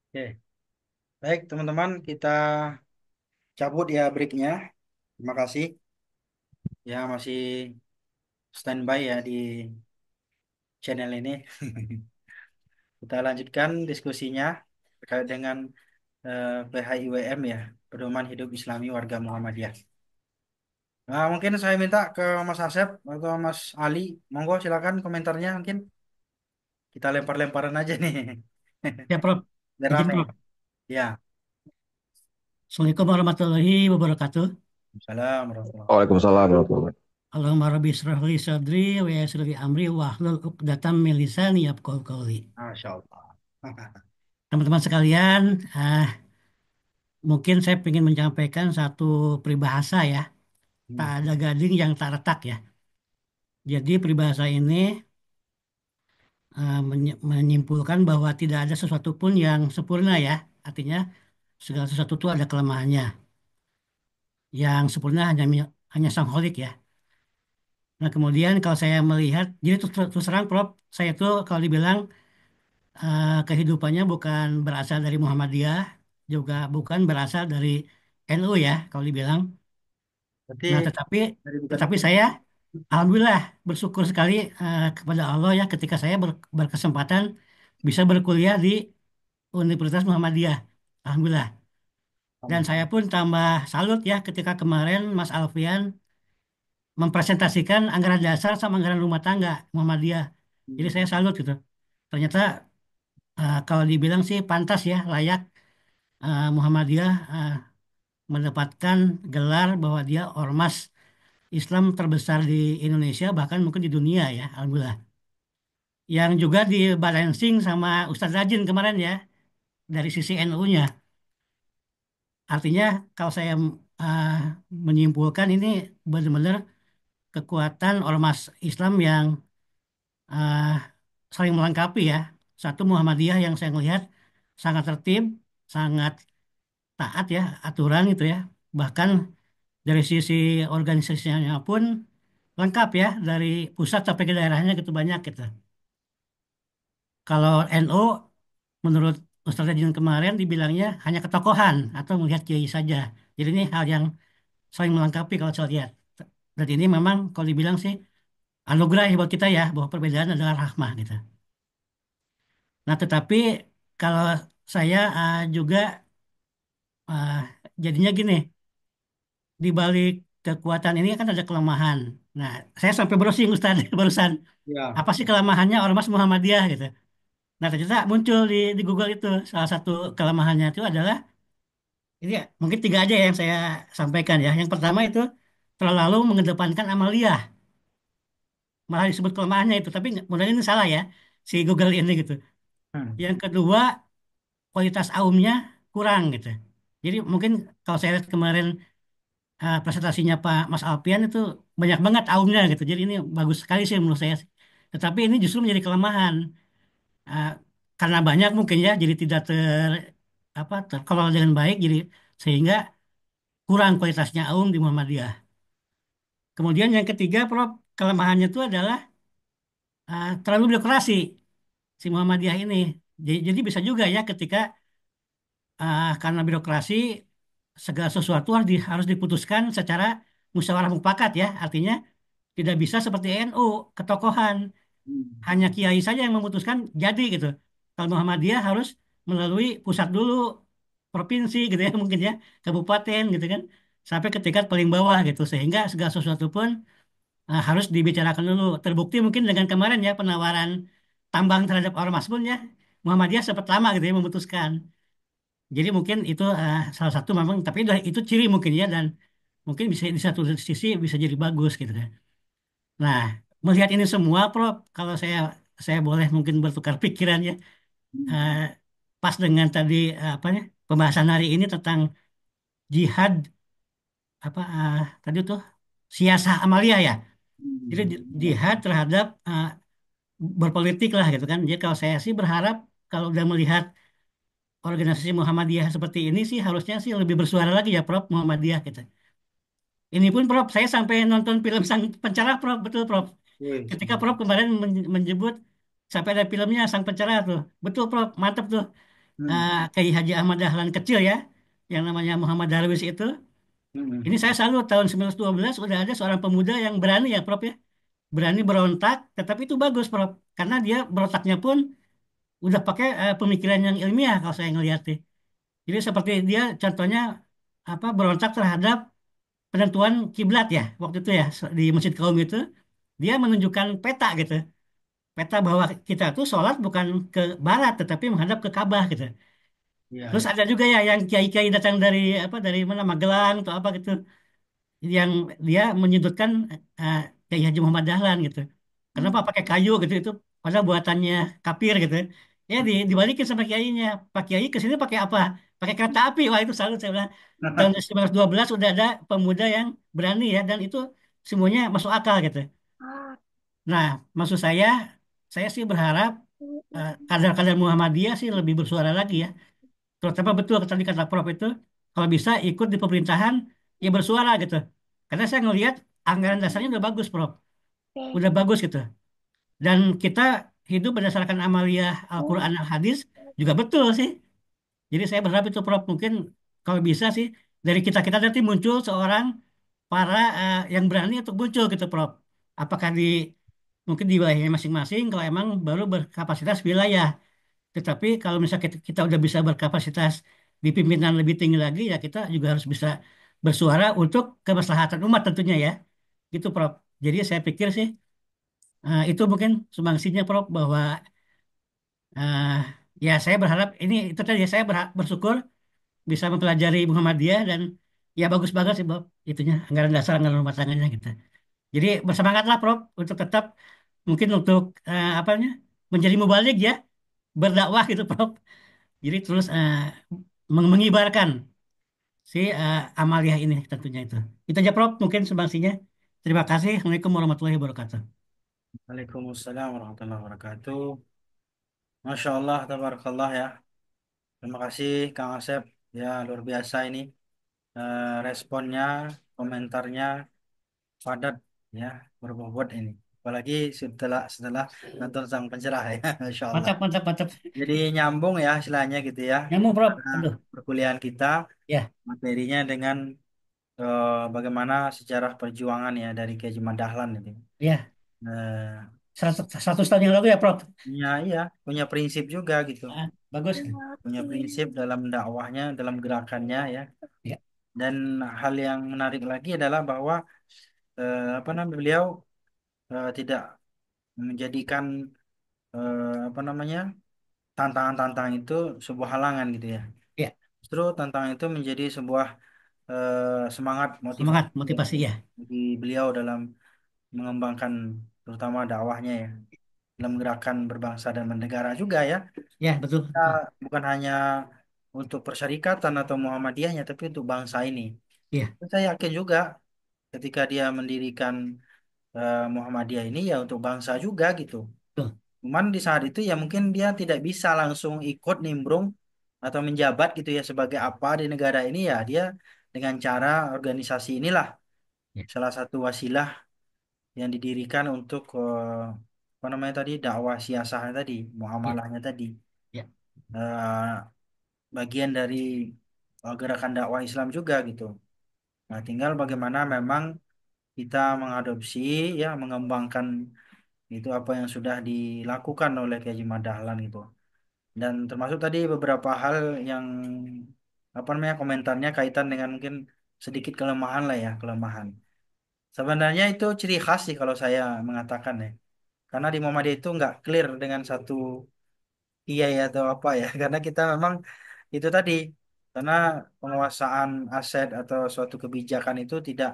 [SPEAKER 1] Oke, baik teman-teman, kita cabut ya breaknya. Terima kasih ya masih standby ya di channel ini. Kita lanjutkan diskusinya terkait dengan PHIWM ya, Pedoman Hidup Islami Warga Muhammadiyah. Nah, mungkin saya minta ke Mas Asep atau Mas Ali, monggo silakan komentarnya mungkin kita lempar-lemparan aja nih.
[SPEAKER 4] Ya, Prof.
[SPEAKER 1] Biar
[SPEAKER 4] Izin,
[SPEAKER 1] rame.
[SPEAKER 4] Prof.
[SPEAKER 1] Ya,
[SPEAKER 4] Assalamualaikum warahmatullahi wabarakatuh.
[SPEAKER 1] salam warahmatullahi
[SPEAKER 5] Waalaikumsalam warahmatullahi wabarakatuh.
[SPEAKER 4] Allahumma rabbi israh li sadri wa yassir li amri wahlul 'uqdatam min lisani yafqahu qawli.
[SPEAKER 1] Masya Allah.
[SPEAKER 4] Teman-teman sekalian, mungkin saya ingin menyampaikan satu peribahasa ya. Tak
[SPEAKER 1] Hmm.
[SPEAKER 4] ada gading yang tak retak ya. Jadi peribahasa ini menyimpulkan bahwa tidak ada sesuatu pun yang sempurna ya. Artinya segala sesuatu itu ada kelemahannya. Yang sempurna hanya sang Holik ya. Nah, kemudian kalau saya melihat, jadi terus terang Prof, saya tuh kalau dibilang kehidupannya bukan berasal dari Muhammadiyah, juga bukan berasal dari NU ya, kalau dibilang.
[SPEAKER 1] Berarti
[SPEAKER 4] Nah, tetapi
[SPEAKER 1] dari bukan
[SPEAKER 4] tetapi saya alhamdulillah bersyukur sekali kepada Allah ya ketika saya berkesempatan bisa berkuliah di Universitas Muhammadiyah. Alhamdulillah. Dan saya pun tambah salut ya ketika kemarin Mas Alfian mempresentasikan anggaran dasar sama anggaran rumah tangga Muhammadiyah. Jadi saya salut gitu. Ternyata kalau dibilang sih pantas ya, layak Muhammadiyah mendapatkan gelar bahwa dia ormas Islam terbesar di Indonesia, bahkan mungkin di dunia ya, alhamdulillah. Yang juga dibalancing sama Ustadz Rajin kemarin ya, dari sisi NU-nya. Artinya kalau saya uh, menyimpulkan ini benar-benar kekuatan ormas Islam yang uh, saling melengkapi ya. Satu Muhammadiyah yang saya melihat sangat tertib, sangat taat ya aturan itu ya. Bahkan dari sisi organisasinya pun lengkap ya dari pusat sampai ke daerahnya gitu banyak gitu. Kalau NU menurut Ustaz Rajin kemarin dibilangnya hanya ketokohan atau melihat kiai saja. Jadi ini hal yang saling melengkapi kalau saya lihat. Dan ini memang kalau dibilang sih anugerah ya buat kita ya bahwa perbedaan adalah rahmah gitu. Nah tetapi kalau saya juga uh, jadinya gini, di balik kekuatan ini kan ada kelemahan. Nah, saya sampai browsing Ustaz barusan.
[SPEAKER 1] ya.
[SPEAKER 4] Apa sih kelemahannya Ormas Muhammadiyah gitu. Nah, ternyata muncul di Google itu. Salah satu kelemahannya itu adalah, ini ya, mungkin tiga aja yang saya sampaikan ya. Yang pertama itu terlalu mengedepankan amaliyah. Malah disebut kelemahannya itu. Tapi mudah ini salah ya, si Google ini gitu.
[SPEAKER 1] Hmm.
[SPEAKER 4] Yang kedua, kualitas aumnya kurang gitu. Jadi mungkin kalau saya lihat kemarin presentasinya Pak Mas Alpian itu banyak banget aumnya gitu. Jadi ini bagus sekali sih menurut saya. Tetapi ini justru menjadi kelemahan. Eh, karena banyak mungkin ya, jadi tidak terkelola dengan baik, jadi sehingga kurang kualitasnya aum di Muhammadiyah. Kemudian yang ketiga, Prof, kelemahannya itu adalah terlalu birokrasi si Muhammadiyah ini. Jadi bisa juga ya ketika karena birokrasi segala sesuatu harus diputuskan secara musyawarah mufakat ya. Artinya tidak bisa seperti NU, ketokohan. Hanya kiai saja yang memutuskan jadi gitu. Kalau Muhammadiyah harus melalui pusat dulu, provinsi gitu ya mungkin ya, kabupaten gitu kan, sampai ke tingkat paling bawah gitu. Sehingga segala sesuatu pun harus dibicarakan dulu. Terbukti mungkin dengan kemarin ya penawaran tambang terhadap Ormas pun ya Muhammadiyah sempat lama gitu ya memutuskan. Jadi mungkin itu salah satu memang, tapi itu ciri mungkin ya, dan mungkin bisa di satu sisi bisa jadi bagus gitu kan. Nah, melihat ini semua, Prof, kalau saya boleh mungkin bertukar pikiran ya, eh, pas dengan tadi apa ya pembahasan hari ini tentang jihad apa tadi tuh siasah amalia ya. Jadi jihad terhadap berpolitik lah gitu kan. Jadi kalau saya sih berharap kalau udah melihat organisasi Muhammadiyah seperti ini sih harusnya sih lebih bersuara lagi ya Prof Muhammadiyah gitu. Ini pun Prof, saya sampai nonton film Sang Pencerah Prof, betul Prof.
[SPEAKER 1] Wih,
[SPEAKER 4] Ketika Prof kemarin menyebut sampai ada filmnya Sang Pencerah tuh. Betul Prof, mantap tuh.
[SPEAKER 1] hmm,
[SPEAKER 4] Kiai Haji Ahmad Dahlan kecil ya, yang namanya Muhammad Darwis itu. Ini
[SPEAKER 1] hmm,
[SPEAKER 4] saya salut tahun 1912 udah ada seorang pemuda yang berani ya Prof ya. Berani berontak, tetapi itu bagus Prof. Karena dia berontaknya pun udah pakai pemikiran yang ilmiah kalau saya ngelihat sih. Jadi seperti dia contohnya apa berontak terhadap penentuan kiblat ya waktu itu ya di Masjid Kaum itu dia menunjukkan peta gitu. Peta bahwa kita tuh sholat bukan ke barat tetapi menghadap ke Ka'bah gitu.
[SPEAKER 1] iya,
[SPEAKER 4] Terus
[SPEAKER 1] iya.
[SPEAKER 4] ada juga ya yang kiai-kiai datang dari apa dari mana Magelang atau apa gitu yang dia menyudutkan eh, Kiai Haji Muhammad Dahlan gitu. Kenapa
[SPEAKER 1] Hmm.
[SPEAKER 4] pakai kayu gitu itu padahal buatannya kafir gitu. Ya dibalikin sama kiainya. Pak Kiai ke sini pakai apa? Pakai kereta api. Wah itu salut saya bilang. Tahun 1912 udah ada pemuda yang berani ya dan itu semuanya masuk akal gitu. Nah, maksud saya sih berharap kader-kader Muhammadiyah sih lebih bersuara lagi ya. Terutama betul tadi kata Prof itu, kalau bisa ikut di pemerintahan, ya bersuara gitu. Karena saya ngelihat anggaran dasarnya udah bagus, Prof. Udah bagus gitu. Dan kita hidup berdasarkan amaliyah Al-Quran Al-Hadis juga betul sih. Jadi saya berharap itu, Prof. Mungkin kalau bisa sih, dari kita-kita nanti muncul seorang para yang berani untuk muncul gitu, Prof. Apakah mungkin di wilayahnya masing-masing, kalau emang baru berkapasitas wilayah. Tetapi kalau misalnya kita udah bisa berkapasitas di pimpinan lebih tinggi lagi, ya kita juga harus bisa bersuara untuk kemaslahatan umat tentunya ya. Gitu Prof. Jadi saya pikir sih itu mungkin sumbangsinya Prof bahwa eh, ya saya berharap ini itu tadi ya, saya bersyukur bisa mempelajari Muhammadiyah dan ya bagus banget sih Prof itunya anggaran dasar anggaran rumah tangganya gitu. Jadi bersemangatlah Prof untuk tetap mungkin untuk apa namanya menjadi mubalik ya berdakwah gitu Prof. Jadi terus mengibarkan si Amaliah ini tentunya itu. Itu aja Prof, mungkin sumbangsinya. Terima kasih. Assalamualaikum warahmatullahi wabarakatuh.
[SPEAKER 1] Waalaikumsalam warahmatullahi wabarakatuh. Masya Allah, tabarakallah ya. Terima kasih Kang Asep. Ya, luar biasa ini. Responnya, komentarnya padat ya, berbobot ini. Apalagi setelah setelah nonton Sang Pencerah ya, Masya Allah.
[SPEAKER 4] Mantap, mantap, mantap.
[SPEAKER 1] Jadi nyambung ya istilahnya gitu ya.
[SPEAKER 4] Nyambung Prof.
[SPEAKER 1] Karena
[SPEAKER 4] Aduh,
[SPEAKER 1] perkuliahan kita
[SPEAKER 4] ya,
[SPEAKER 1] materinya dengan bagaimana sejarah perjuangan ya dari Kiai Haji Dahlan itu.
[SPEAKER 4] ya.
[SPEAKER 1] Eh,
[SPEAKER 4] 100 tahun yang lalu ya Prof.
[SPEAKER 1] punya iya, punya prinsip juga gitu.
[SPEAKER 4] Bagus.
[SPEAKER 1] Punya prinsip dalam dakwahnya, dalam gerakannya ya.
[SPEAKER 4] Ya,
[SPEAKER 1] Dan hal yang menarik lagi adalah bahwa apa namanya beliau tidak menjadikan apa namanya tantangan-tantangan itu sebuah halangan gitu ya.
[SPEAKER 4] ya.
[SPEAKER 1] Justru tantangan itu menjadi sebuah semangat
[SPEAKER 4] Semangat,
[SPEAKER 1] motivasi ya,
[SPEAKER 4] motivasi ya.
[SPEAKER 1] bagi beliau dalam mengembangkan terutama dakwahnya ya dalam gerakan berbangsa dan bernegara juga ya.
[SPEAKER 4] Ya, betul,
[SPEAKER 1] Kita
[SPEAKER 4] betul.
[SPEAKER 1] bukan hanya untuk persyarikatan atau Muhammadiyahnya tapi untuk bangsa ini.
[SPEAKER 4] Ya,
[SPEAKER 1] Saya yakin juga ketika dia mendirikan Muhammadiyah ini ya untuk bangsa juga gitu.
[SPEAKER 4] betul.
[SPEAKER 1] Cuman di saat itu ya mungkin dia tidak bisa langsung ikut nimbrung atau menjabat gitu ya sebagai apa di negara ini ya dia dengan cara organisasi inilah
[SPEAKER 4] Ya,
[SPEAKER 1] salah satu wasilah yang didirikan untuk apa namanya tadi dakwah siasahnya tadi
[SPEAKER 4] ya,
[SPEAKER 1] muamalahnya tadi.
[SPEAKER 4] ya,
[SPEAKER 1] Eh, bagian dari gerakan dakwah Islam juga gitu. Nah, tinggal bagaimana memang kita mengadopsi ya mengembangkan itu apa yang sudah dilakukan oleh Kiai Haji Dahlan gitu. Dan termasuk tadi beberapa hal yang apa namanya komentarnya kaitan dengan mungkin sedikit kelemahan lah ya, kelemahan. Sebenarnya itu ciri khas sih kalau saya mengatakan ya. Karena di Muhammadiyah itu nggak clear dengan satu iya ya atau apa ya. Karena kita memang itu tadi. Karena penguasaan aset atau suatu kebijakan itu tidak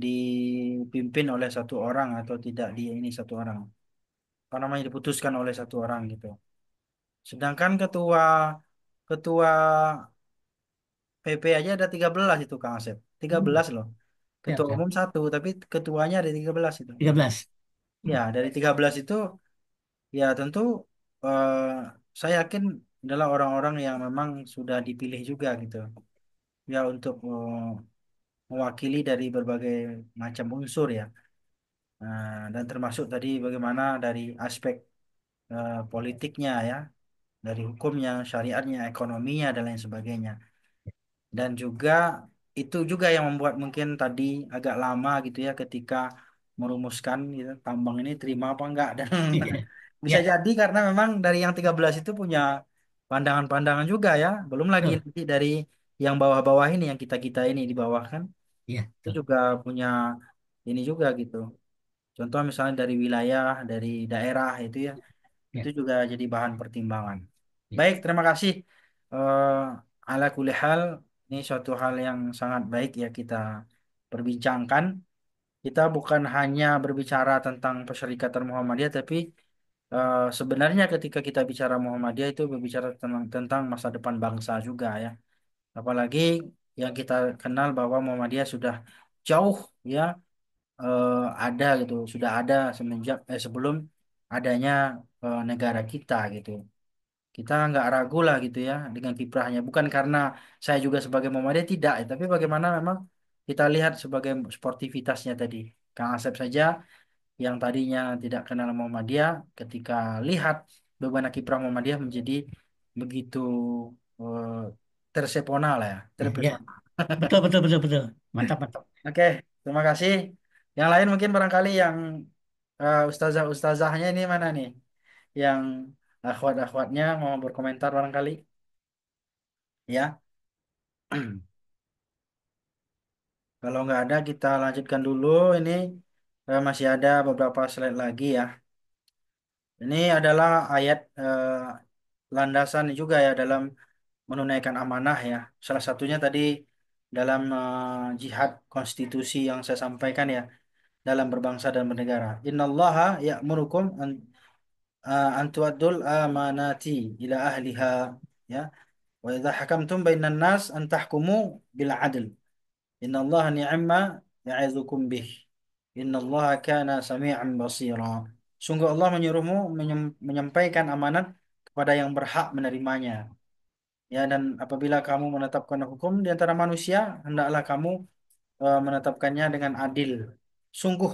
[SPEAKER 1] dipimpin oleh satu orang atau tidak di ini satu orang. Apa namanya diputuskan oleh satu orang gitu. Sedangkan ketua ketua PP aja ada 13 itu Kang Asep. tiga
[SPEAKER 4] Hmm,
[SPEAKER 1] belas loh.
[SPEAKER 4] siap,
[SPEAKER 1] Ketua
[SPEAKER 4] siap.
[SPEAKER 1] umum satu, tapi ketuanya ada 13 itu.
[SPEAKER 4] 13.
[SPEAKER 1] Ya, dari 13 itu ya tentu eh, saya yakin adalah orang-orang yang memang sudah dipilih juga gitu. Ya untuk mewakili dari berbagai macam unsur ya. Dan termasuk tadi bagaimana dari aspek politiknya ya, dari hukumnya, syariatnya, ekonominya dan lain sebagainya. Dan juga itu juga yang membuat mungkin tadi agak lama gitu ya ketika merumuskan gitu, tambang ini terima apa enggak dan
[SPEAKER 4] Iya.
[SPEAKER 1] bisa
[SPEAKER 4] Ya,
[SPEAKER 1] jadi karena memang dari yang 13 itu punya pandangan-pandangan juga ya. Belum lagi
[SPEAKER 4] betul.
[SPEAKER 1] nanti dari yang bawah-bawah ini yang kita-kita ini di bawah kan
[SPEAKER 4] Iya,
[SPEAKER 1] itu
[SPEAKER 4] betul.
[SPEAKER 1] juga punya ini juga gitu. Contoh misalnya dari wilayah, dari daerah itu ya, itu
[SPEAKER 4] Ya,
[SPEAKER 1] juga jadi bahan pertimbangan.
[SPEAKER 4] ya.
[SPEAKER 1] Baik, terima kasih. Eh ala kulli hal, ini suatu hal yang sangat baik ya kita perbincangkan. Kita bukan hanya berbicara tentang Perserikatan Muhammadiyah, tapi sebenarnya ketika kita bicara Muhammadiyah itu berbicara tentang masa depan bangsa juga ya. Apalagi yang kita kenal bahwa Muhammadiyah sudah jauh ya eh, ada gitu, sudah ada semenjak sebelum adanya negara kita gitu. Kita nggak ragu lah gitu ya dengan kiprahnya. Bukan karena saya juga sebagai Muhammadiyah tidak, ya, tapi bagaimana memang kita lihat sebagai sportivitasnya tadi. Kang Asep saja yang tadinya tidak kenal Muhammadiyah, ketika lihat bagaimana kiprah Muhammadiyah menjadi begitu eh, tersepona lah ya,
[SPEAKER 4] Ya, ya.
[SPEAKER 1] terpesona.
[SPEAKER 4] Betul, betul, betul, betul. Mantap, mantap.
[SPEAKER 1] Oke, terima kasih. Yang lain mungkin barangkali yang ustazah-ustazahnya ini mana nih? Yang akhwat-akhwatnya mau berkomentar barangkali? Ya. Kalau nggak ada kita lanjutkan dulu. Ini masih ada beberapa slide lagi ya. Ini adalah ayat landasan juga ya dalam menunaikan amanah ya. Salah satunya tadi dalam jihad konstitusi yang saya sampaikan ya dalam berbangsa dan bernegara. Innallaha ya'murukum an tu'addul amanati ila ahliha ya. Wa idza hakamtum bainan nas an tahkumu bil adl. Innallaha ni'ma ya'izukum bih. Innallaha kana sami'an basira. Sungguh Allah menyuruhmu menyampaikan amanat kepada yang berhak menerimanya. Ya, dan apabila kamu menetapkan hukum di antara manusia, hendaklah kamu menetapkannya dengan adil. Sungguh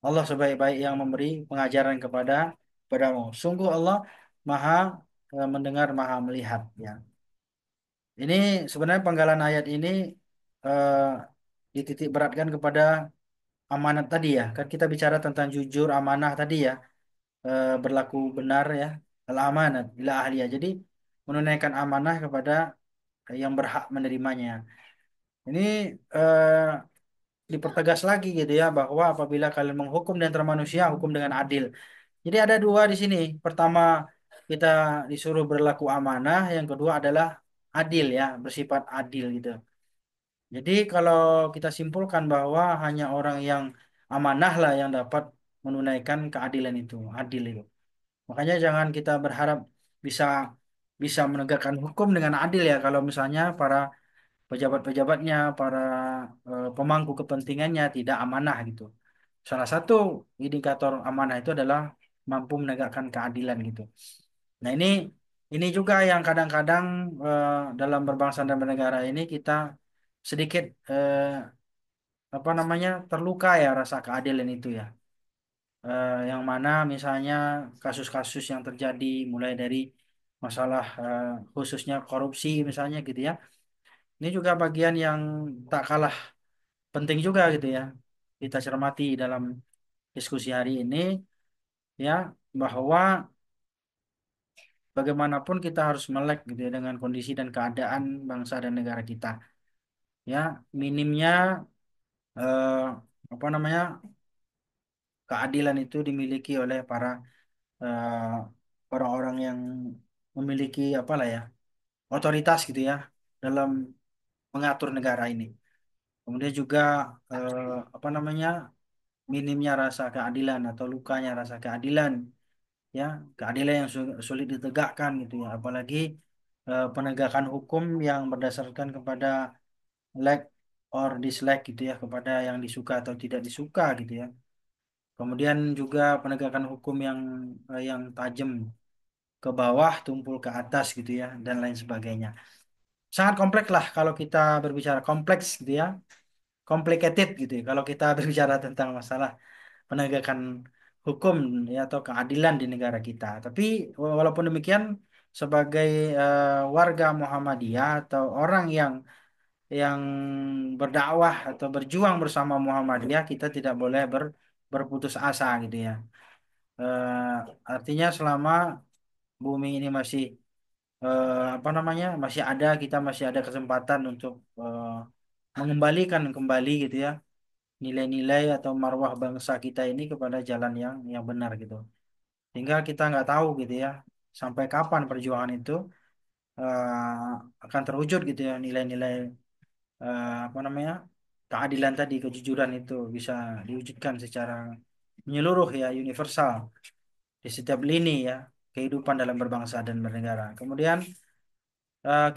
[SPEAKER 1] Allah sebaik-baik yang memberi pengajaran kepadamu. Sungguh Allah Maha mendengar, Maha melihat. Ya, ini sebenarnya penggalan ayat ini eh, dititik beratkan kepada amanat tadi ya. Kan kita bicara tentang jujur, amanah tadi ya, berlaku benar ya, al-amanat ila ahliya. Jadi menunaikan amanah kepada yang berhak menerimanya. Ini eh, dipertegas lagi gitu ya bahwa apabila kalian menghukum di antara manusia, hukum dengan adil. Jadi ada dua di sini. Pertama, kita disuruh berlaku amanah, yang kedua adalah adil ya, bersifat adil gitu. Jadi kalau kita simpulkan bahwa hanya orang yang amanah lah yang dapat menunaikan keadilan itu, adil itu. Makanya jangan kita berharap bisa bisa menegakkan hukum dengan adil ya kalau misalnya para pejabat-pejabatnya, para pemangku kepentingannya tidak amanah gitu. Salah satu indikator amanah itu adalah mampu menegakkan keadilan gitu. Nah ini juga yang kadang-kadang dalam berbangsa dan bernegara ini kita sedikit apa namanya terluka ya rasa keadilan itu ya. Yang mana misalnya kasus-kasus yang terjadi mulai dari masalah khususnya korupsi misalnya gitu ya. Ini juga bagian yang tak kalah penting juga gitu ya. Kita cermati dalam diskusi hari ini ya bahwa bagaimanapun kita harus melek gitu ya dengan kondisi dan keadaan bangsa dan negara kita. Ya, minimnya apa namanya, keadilan itu dimiliki oleh para eh, orang-orang yang memiliki apalah ya, otoritas gitu ya dalam mengatur negara ini. Kemudian juga apa namanya, minimnya rasa keadilan atau lukanya rasa keadilan, ya, keadilan yang sulit ditegakkan gitu ya, apalagi penegakan hukum yang berdasarkan kepada like or dislike gitu ya, kepada yang disuka atau tidak disuka gitu ya. Kemudian juga penegakan hukum yang tajam ke bawah, tumpul ke atas gitu ya, dan lain sebagainya. Sangat kompleks lah kalau kita berbicara, kompleks gitu ya, complicated gitu ya, kalau kita berbicara tentang masalah penegakan hukum ya atau keadilan di negara kita. Tapi walaupun demikian, sebagai warga Muhammadiyah atau orang yang berdakwah atau berjuang bersama Muhammadiyah, kita tidak boleh berputus asa gitu ya. Artinya selama bumi ini masih apa namanya, masih ada, kita masih ada kesempatan untuk mengembalikan kembali gitu ya nilai-nilai atau marwah bangsa kita ini kepada jalan yang benar gitu. Sehingga kita nggak tahu gitu ya sampai kapan perjuangan itu akan terwujud gitu ya, nilai-nilai apa namanya, keadilan tadi, kejujuran itu bisa diwujudkan secara menyeluruh ya, universal di setiap lini ya kehidupan dalam berbangsa dan bernegara. Kemudian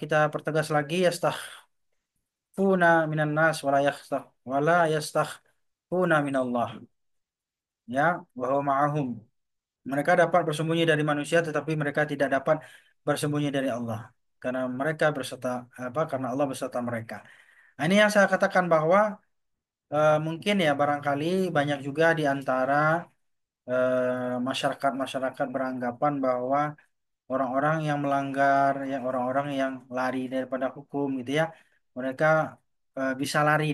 [SPEAKER 1] kita pertegas lagi, yastakhfuna minan nas wala yastakhfuna minallah, ya, wa huwa ma'ahum. Mereka dapat bersembunyi dari manusia, tetapi mereka tidak dapat bersembunyi dari Allah. Karena mereka berserta apa? Karena Allah berserta mereka. Nah, ini yang saya katakan bahwa mungkin ya barangkali banyak juga di antara masyarakat-masyarakat beranggapan bahwa orang-orang yang melanggar, yang orang-orang yang lari daripada hukum gitu ya, mereka bisa lari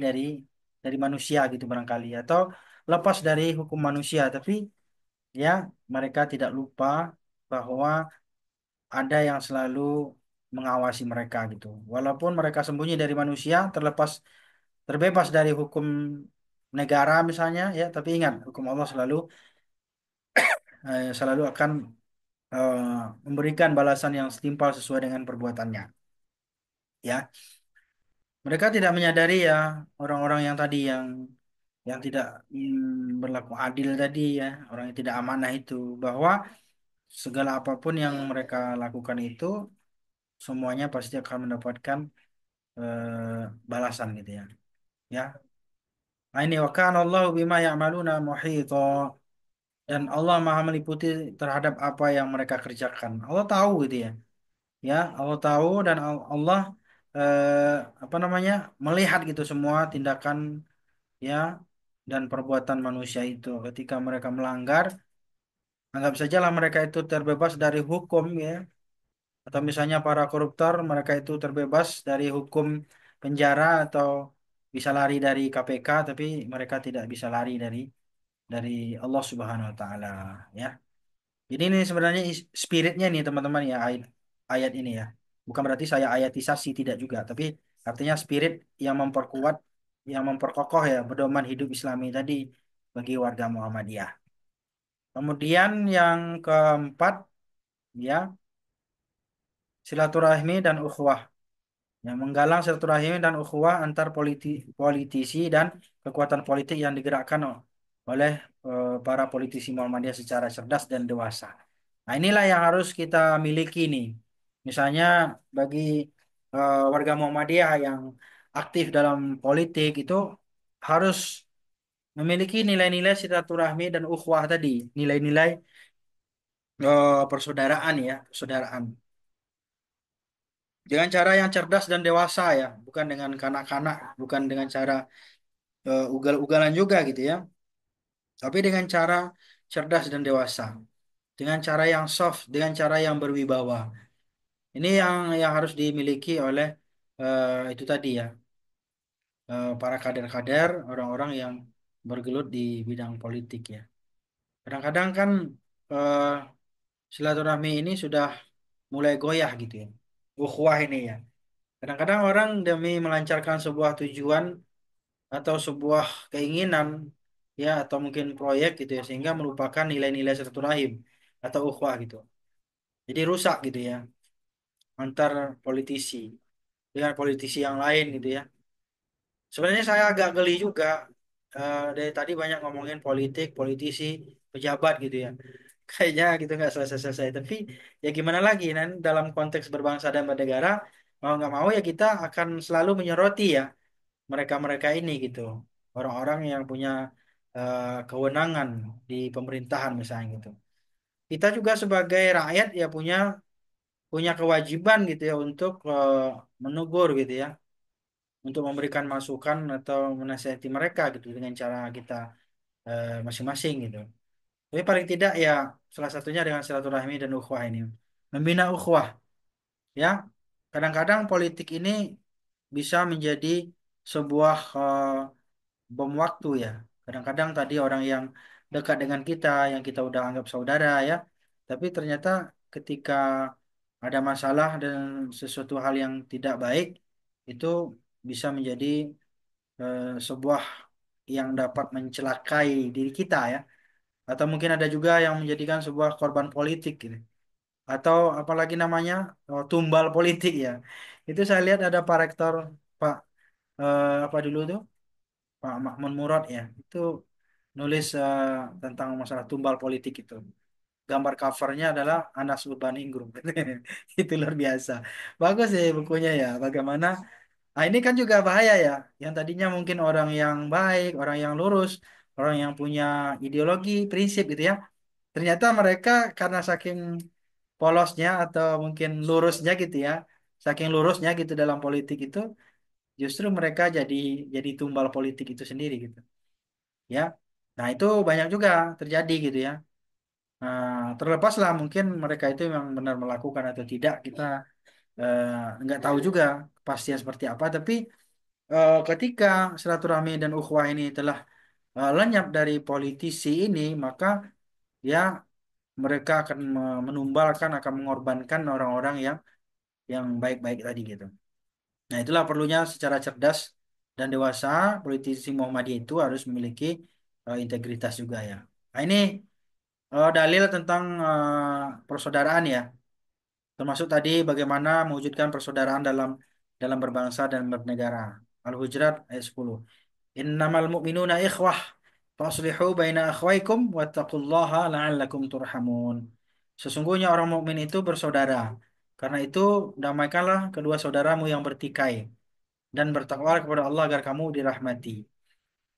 [SPEAKER 1] dari manusia gitu barangkali, atau lepas dari hukum manusia. Tapi ya mereka tidak lupa bahwa ada yang selalu mengawasi mereka gitu. Walaupun mereka sembunyi dari manusia, terbebas dari hukum negara misalnya ya, tapi ingat hukum Allah selalu akan eh, memberikan balasan yang setimpal sesuai dengan perbuatannya. Ya, mereka tidak menyadari ya, orang-orang yang tadi yang tidak berlaku adil tadi ya, orang yang tidak amanah itu, bahwa segala apapun yang mereka lakukan itu semuanya pasti akan mendapatkan balasan gitu ya. Ya. Nah, ini wa kana Allahu bima ya'maluna muhita, dan Allah Maha meliputi terhadap apa yang mereka kerjakan. Allah tahu gitu ya. Ya, Allah tahu, dan Allah apa namanya? Melihat gitu semua tindakan ya dan perbuatan manusia itu. Ketika mereka melanggar, anggap sajalah mereka itu terbebas dari hukum ya. Atau misalnya para koruptor, mereka itu terbebas dari hukum penjara atau bisa lari dari KPK, tapi mereka tidak bisa lari dari Allah Subhanahu wa taala ya. Jadi ini sebenarnya spiritnya nih teman-teman ya, ayat ini ya. Bukan berarti saya ayatisasi, tidak juga, tapi artinya spirit yang memperkuat, yang memperkokoh ya pedoman hidup Islami tadi bagi warga Muhammadiyah. Kemudian yang keempat ya, silaturahmi dan ukhuwah. Yang menggalang silaturahmi dan ukhuwah antar politisi dan kekuatan politik yang digerakkan oleh para politisi Muhammadiyah secara cerdas dan dewasa. Nah, inilah yang harus kita miliki nih. Misalnya bagi warga Muhammadiyah yang aktif dalam politik itu harus memiliki nilai-nilai silaturahmi dan ukhuwah tadi, nilai-nilai persaudaraan ya, persaudaraan. Dengan cara yang cerdas dan dewasa ya, bukan dengan kanak-kanak, bukan dengan cara ugal-ugalan juga gitu ya, tapi dengan cara cerdas dan dewasa, dengan cara yang soft, dengan cara yang berwibawa. Ini yang harus dimiliki oleh itu tadi ya, para kader-kader, orang-orang yang bergelut di bidang politik ya. Kadang-kadang kan eh, silaturahmi ini sudah mulai goyah gitu ya, ukhuwah ini ya. Kadang-kadang orang demi melancarkan sebuah tujuan atau sebuah keinginan ya atau mungkin proyek gitu ya sehingga merupakan nilai-nilai silaturahim atau ukhuwah gitu. Jadi rusak gitu ya antar politisi dengan politisi yang lain gitu ya. Sebenarnya saya agak geli juga dari tadi banyak ngomongin politik, politisi, pejabat gitu ya. Kayaknya gitu nggak selesai-selesai. Tapi ya gimana lagi? Nanti dalam konteks berbangsa dan bernegara mau nggak mau ya kita akan selalu menyoroti ya mereka-mereka ini gitu. Orang-orang yang punya kewenangan di pemerintahan misalnya gitu. Kita juga sebagai rakyat ya punya punya kewajiban gitu ya untuk menegur gitu ya, untuk memberikan masukan atau menasihati mereka gitu dengan cara kita masing-masing gitu. Tapi paling tidak ya salah satunya dengan silaturahmi dan ukhuwah ini. Membina ukhuwah ya. Kadang-kadang politik ini bisa menjadi sebuah bom waktu ya. Kadang-kadang tadi orang yang dekat dengan kita, yang kita udah anggap saudara ya, tapi ternyata ketika ada masalah dan sesuatu hal yang tidak baik, itu bisa menjadi sebuah yang dapat mencelakai diri kita ya. Atau mungkin ada juga yang menjadikan sebuah korban politik gitu. Atau apalagi namanya tumbal politik ya. Itu saya lihat ada Pak Rektor, Pak apa dulu tuh? Pak Makmun Murad ya, itu nulis tentang masalah tumbal politik itu. Gambar covernya adalah Anas Urbaningrum. Itu luar biasa. Bagus sih bukunya ya. Bagaimana? Nah ini kan juga bahaya ya. Yang tadinya mungkin orang yang baik, orang yang lurus, orang yang punya ideologi, prinsip gitu ya. Ternyata mereka karena saking polosnya atau mungkin lurusnya gitu ya, saking lurusnya gitu dalam politik itu, justru mereka jadi tumbal politik itu sendiri gitu. Ya. Nah, itu banyak juga terjadi gitu ya. Nah, terlepas lah mungkin mereka itu memang benar melakukan atau tidak, kita eh, nggak tahu juga kepastian seperti apa. Tapi ketika silaturahmi dan ukhuwah ini telah lenyap dari politisi ini, maka ya mereka akan menumbalkan, akan mengorbankan orang-orang yang baik-baik tadi gitu. Nah, itulah perlunya secara cerdas dan dewasa politisi Muhammadiyah itu harus memiliki integritas juga ya. Nah, ini dalil tentang persaudaraan ya. Termasuk tadi bagaimana mewujudkan persaudaraan dalam berbangsa dan bernegara. Al-Hujurat ayat 10. Innamal mu'minuna ikhwah faslihu baina akhwaikum wattaqullaha la'allakum turhamun. Sesungguhnya orang mukmin itu bersaudara. Karena itu damaikanlah kedua saudaramu yang bertikai dan bertakwa kepada Allah agar kamu dirahmati.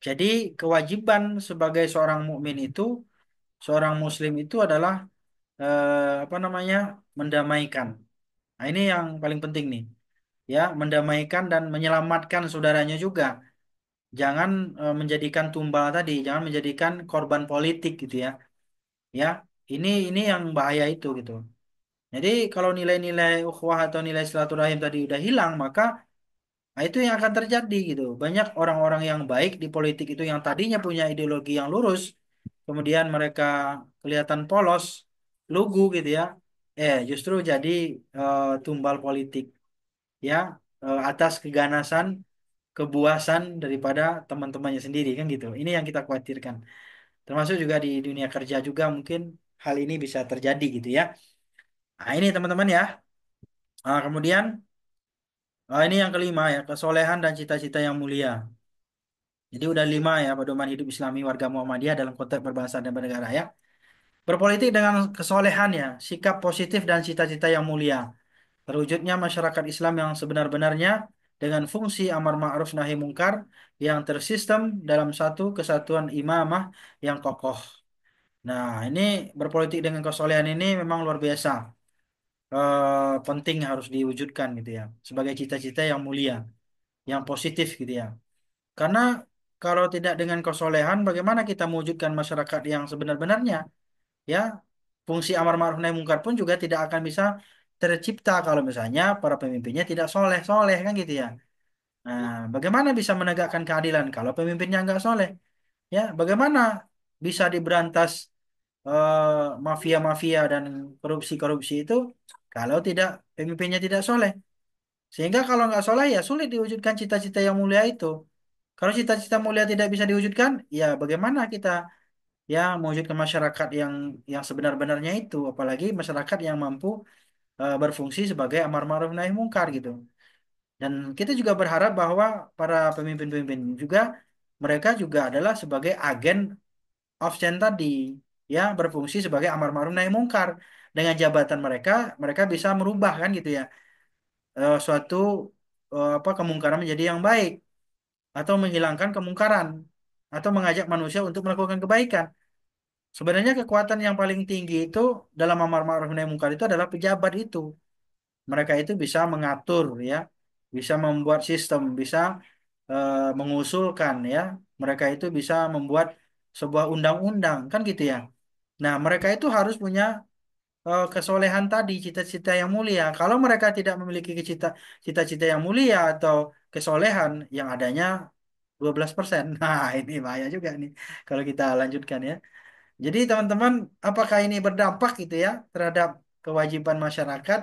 [SPEAKER 1] Jadi kewajiban sebagai seorang mukmin itu, seorang muslim itu adalah apa namanya? Mendamaikan. Nah, ini yang paling penting nih. Ya, mendamaikan dan menyelamatkan saudaranya juga. Jangan menjadikan tumbal tadi, jangan menjadikan korban politik gitu ya. Ya, ini yang bahaya itu gitu. Jadi kalau nilai-nilai ukhuwah atau nilai silaturahim tadi udah hilang, maka nah, itu yang akan terjadi gitu. Banyak orang-orang yang baik di politik itu yang tadinya punya ideologi yang lurus, kemudian mereka kelihatan polos, lugu gitu ya. Justru jadi tumbal politik ya atas keganasan, kebuasan daripada teman-temannya sendiri kan gitu. Ini yang kita khawatirkan. Termasuk juga di dunia kerja juga mungkin hal ini bisa terjadi gitu ya. Nah, ini teman-teman ya. Kemudian ini yang kelima ya, kesolehan dan cita-cita yang mulia. Jadi udah lima ya pedoman hidup Islami warga Muhammadiyah dalam konteks berbangsa dan bernegara ya. Berpolitik dengan kesolehan ya, sikap positif dan cita-cita yang mulia. Terwujudnya masyarakat Islam yang sebenar-benarnya dengan fungsi amar ma'ruf nahi mungkar yang tersistem dalam satu kesatuan imamah yang kokoh. Nah, ini berpolitik dengan kesolehan ini memang luar biasa. Penting harus diwujudkan gitu ya. Sebagai cita-cita yang mulia, yang positif gitu ya. Karena kalau tidak dengan kesolehan, bagaimana kita mewujudkan masyarakat yang sebenar-benarnya? Ya, fungsi amar ma'ruf nahi mungkar pun juga tidak akan bisa tercipta kalau misalnya para pemimpinnya tidak soleh-soleh kan gitu ya. Nah, bagaimana bisa menegakkan keadilan kalau pemimpinnya nggak soleh? Ya, bagaimana bisa diberantas mafia-mafia dan korupsi-korupsi itu kalau tidak pemimpinnya tidak soleh? Sehingga kalau nggak soleh ya sulit diwujudkan cita-cita yang mulia itu. Kalau cita-cita mulia tidak bisa diwujudkan, ya bagaimana kita ya mewujudkan masyarakat yang sebenar-benarnya itu, apalagi masyarakat yang mampu berfungsi sebagai amar ma'ruf nahi mungkar gitu. Dan kita juga berharap bahwa para pemimpin-pemimpin juga mereka juga adalah sebagai agen of change tadi, ya berfungsi sebagai amar ma'ruf nahi mungkar. Dengan jabatan mereka, mereka bisa merubah kan gitu ya, suatu apa kemungkaran menjadi yang baik atau menghilangkan kemungkaran atau mengajak manusia untuk melakukan kebaikan. Sebenarnya kekuatan yang paling tinggi itu dalam amar ma'ruf nahi mungkar itu adalah pejabat itu. Mereka itu bisa mengatur ya, bisa membuat sistem, bisa mengusulkan ya. Mereka itu bisa membuat sebuah undang-undang kan gitu ya. Nah, mereka itu harus punya kesolehan tadi, cita-cita yang mulia. Kalau mereka tidak memiliki cita-cita yang mulia atau kesolehan yang adanya 12%. Nah, ini bahaya juga nih kalau kita lanjutkan ya. Jadi teman-teman, apakah ini berdampak gitu ya terhadap kewajiban masyarakat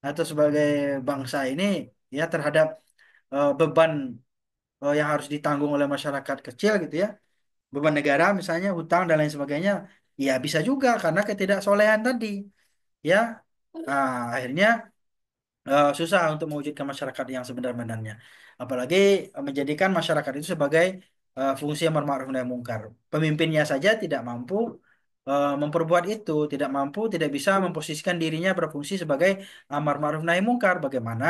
[SPEAKER 1] atau sebagai bangsa ini ya terhadap beban yang harus ditanggung oleh masyarakat kecil gitu ya, beban negara misalnya hutang dan lain sebagainya, ya bisa juga karena ketidaksolehan tadi ya. Nah, akhirnya susah untuk mewujudkan masyarakat yang sebenar-benarnya. Apalagi menjadikan masyarakat itu sebagai fungsi amar ma'ruf nahi mungkar. Pemimpinnya saja tidak mampu memperbuat itu, tidak mampu, tidak bisa memposisikan dirinya berfungsi sebagai amar ma'ruf nahi mungkar. Bagaimana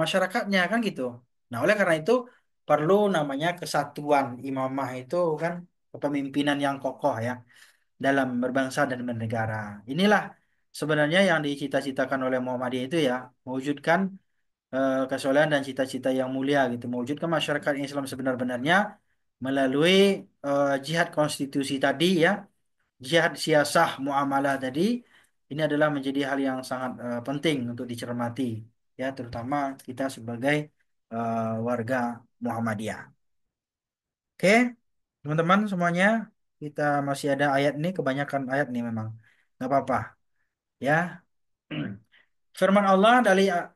[SPEAKER 1] masyarakatnya kan gitu. Nah, oleh karena itu perlu namanya kesatuan imamah itu kan kepemimpinan yang kokoh ya dalam berbangsa dan bernegara. Inilah sebenarnya yang dicita-citakan oleh Muhammadiyah itu ya, mewujudkan kesolehan dan cita-cita yang mulia gitu, mewujudkan masyarakat Islam sebenar-benarnya melalui jihad konstitusi tadi ya, jihad siasah muamalah tadi. Ini adalah menjadi hal yang sangat penting untuk dicermati ya, terutama kita sebagai warga Muhammadiyah. Oke, teman-teman semuanya, kita masih ada ayat nih, kebanyakan ayat nih memang. Nggak apa-apa, ya. Firman Allah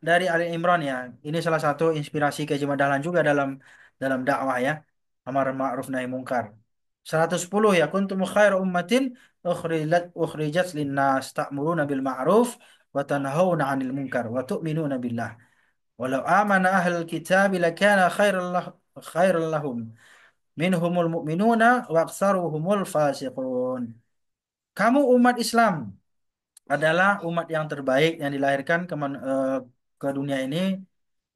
[SPEAKER 1] dari Ali Imran ya. Ini salah satu inspirasi kejemadalan juga dalam dalam dakwah ya. Amar ma'ruf nahi mungkar. 110 ya. Kuntum khair ummatin ukhrijat linnas ta'muruna bil ma'ruf wa tanhauna 'anil munkar wa tu'minuna billah. Walau amana ahlul kitab lakana khairan lahum minhumul mu'minuna wa aktsaruhumul fasiqun. Kamu umat Islam adalah umat yang terbaik yang dilahirkan ke dunia ini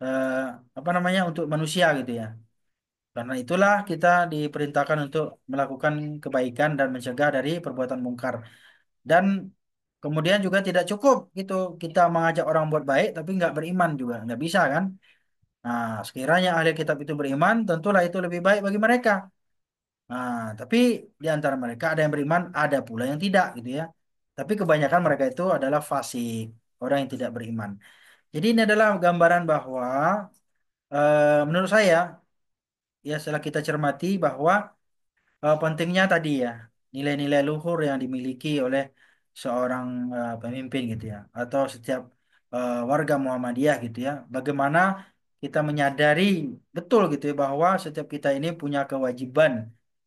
[SPEAKER 1] eh, apa namanya untuk manusia gitu ya. Karena itulah kita diperintahkan untuk melakukan kebaikan dan mencegah dari perbuatan mungkar. Dan kemudian juga tidak cukup gitu kita mengajak orang buat baik tapi nggak beriman juga nggak bisa kan. Nah, sekiranya ahli kitab itu beriman, tentulah itu lebih baik bagi mereka. Nah, tapi di antara mereka ada yang beriman, ada pula yang tidak gitu ya. Tapi kebanyakan mereka itu adalah fasik, orang yang tidak beriman. Jadi ini adalah gambaran bahwa menurut saya ya setelah kita cermati bahwa pentingnya tadi ya nilai-nilai luhur yang dimiliki oleh seorang pemimpin gitu ya atau setiap warga Muhammadiyah gitu ya. Bagaimana kita menyadari betul gitu ya bahwa setiap kita ini punya kewajiban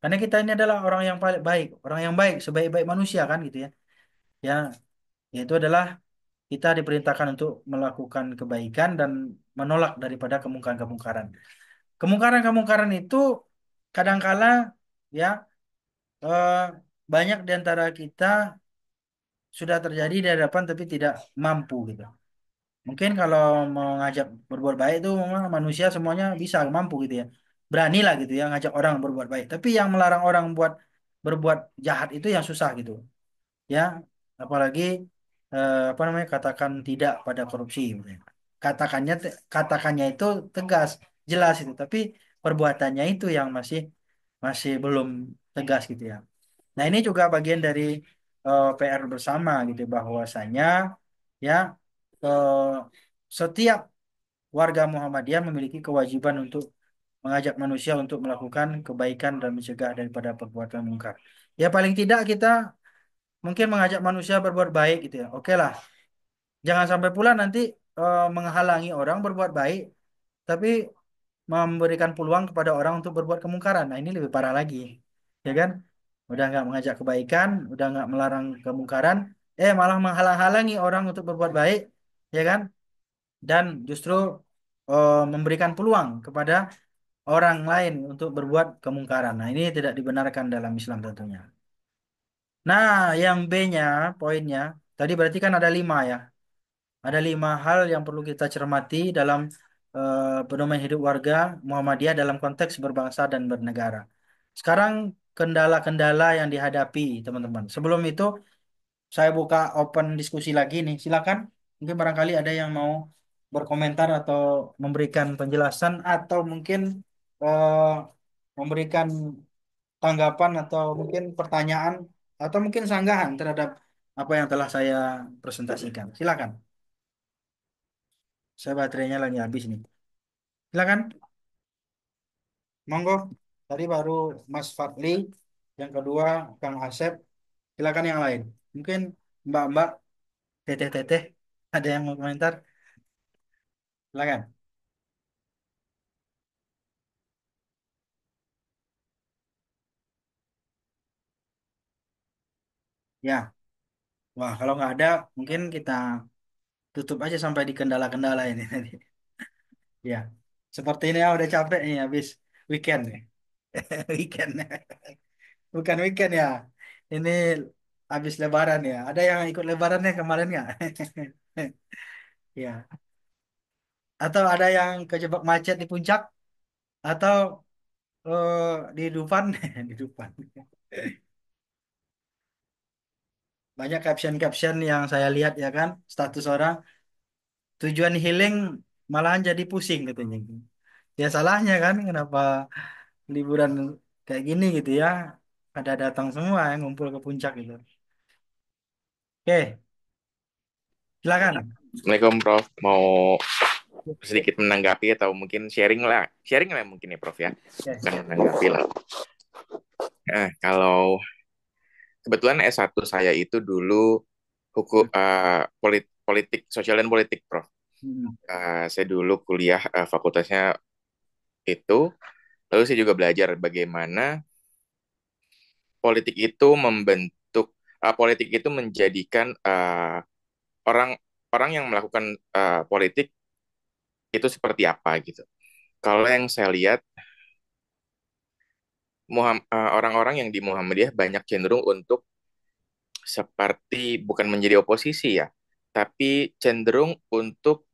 [SPEAKER 1] karena kita ini adalah orang yang paling baik, orang yang baik sebaik-baik manusia kan gitu ya. Ya, yaitu adalah kita diperintahkan untuk melakukan kebaikan dan menolak daripada kemungkaran-kemungkaran. Kemungkaran-kemungkaran itu kadangkala ya eh, banyak di antara kita sudah terjadi di hadapan tapi tidak mampu gitu. Mungkin kalau mau ngajak berbuat baik itu memang manusia semuanya bisa mampu gitu ya. Beranilah gitu ya ngajak orang berbuat baik. Tapi yang melarang orang buat berbuat jahat itu yang susah gitu. Ya, apalagi apa namanya katakan tidak pada korupsi. Misalnya. Katakannya itu tegas, jelas itu. Tapi perbuatannya itu yang masih masih belum tegas gitu ya. Nah, ini juga bagian dari PR bersama gitu bahwasanya ya eh, setiap warga Muhammadiyah memiliki kewajiban untuk mengajak manusia untuk melakukan kebaikan dan mencegah daripada perbuatan mungkar. Ya paling tidak kita mungkin mengajak manusia berbuat baik gitu ya. Oke lah, jangan sampai pula nanti menghalangi orang berbuat baik, tapi memberikan peluang kepada orang untuk berbuat kemungkaran. Nah, ini lebih parah lagi, ya kan? Udah nggak mengajak kebaikan, udah nggak melarang kemungkaran, malah menghalang-halangi orang untuk berbuat baik, ya kan? Dan justru memberikan peluang kepada orang lain untuk berbuat kemungkaran. Nah, ini tidak dibenarkan dalam Islam tentunya. Nah, yang B-nya, poinnya, tadi berarti kan ada 5 ya. Ada 5 hal yang perlu kita cermati dalam pedoman hidup warga Muhammadiyah dalam konteks berbangsa dan bernegara. Sekarang kendala-kendala yang dihadapi, teman-teman. Sebelum itu, saya buka open diskusi lagi nih. Silakan. Mungkin barangkali ada yang mau berkomentar atau memberikan penjelasan atau mungkin eh, memberikan tanggapan atau mungkin pertanyaan atau mungkin sanggahan terhadap apa yang telah saya presentasikan. Silakan. Saya baterainya lagi habis nih. Silakan. Monggo. Tadi baru Mas Fadli, yang kedua Kang Asep. Silakan yang lain. Mungkin Mbak-mbak, teteh-teteh, ada yang mau komentar? Silakan. Ya. Wah, kalau nggak ada, mungkin kita tutup aja sampai di kendala-kendala ini tadi. Ya. Seperti ini ya udah capek nih habis weekend nih. Weekend. Bukan weekend ya. Ini habis lebaran ya. Ada yang ikut lebarannya kemarin nggak? Ya. Atau ada yang kejebak macet di puncak atau di Dufan, di Dufan. Banyak caption-caption yang saya lihat ya kan, status orang tujuan healing malahan jadi pusing katanya. Ya salahnya kan, kenapa liburan kayak gini gitu ya? Ada datang semua yang ngumpul ke puncak gitu. Oke, silakan.
[SPEAKER 5] Assalamualaikum Prof. Mau sedikit menanggapi atau mungkin sharing lah mungkin ya Prof ya,
[SPEAKER 1] Oke.
[SPEAKER 5] bukan menanggapi lah. Kalau kebetulan S1 saya itu dulu politik sosial dan politik Prof.
[SPEAKER 1] Hmm.
[SPEAKER 5] Saya dulu kuliah fakultasnya itu, lalu saya juga belajar bagaimana politik itu menjadikan orang orang yang melakukan politik itu seperti apa gitu. Kalau yang saya lihat orang-orang yang di Muhammadiyah banyak cenderung untuk seperti bukan menjadi oposisi ya, tapi cenderung untuk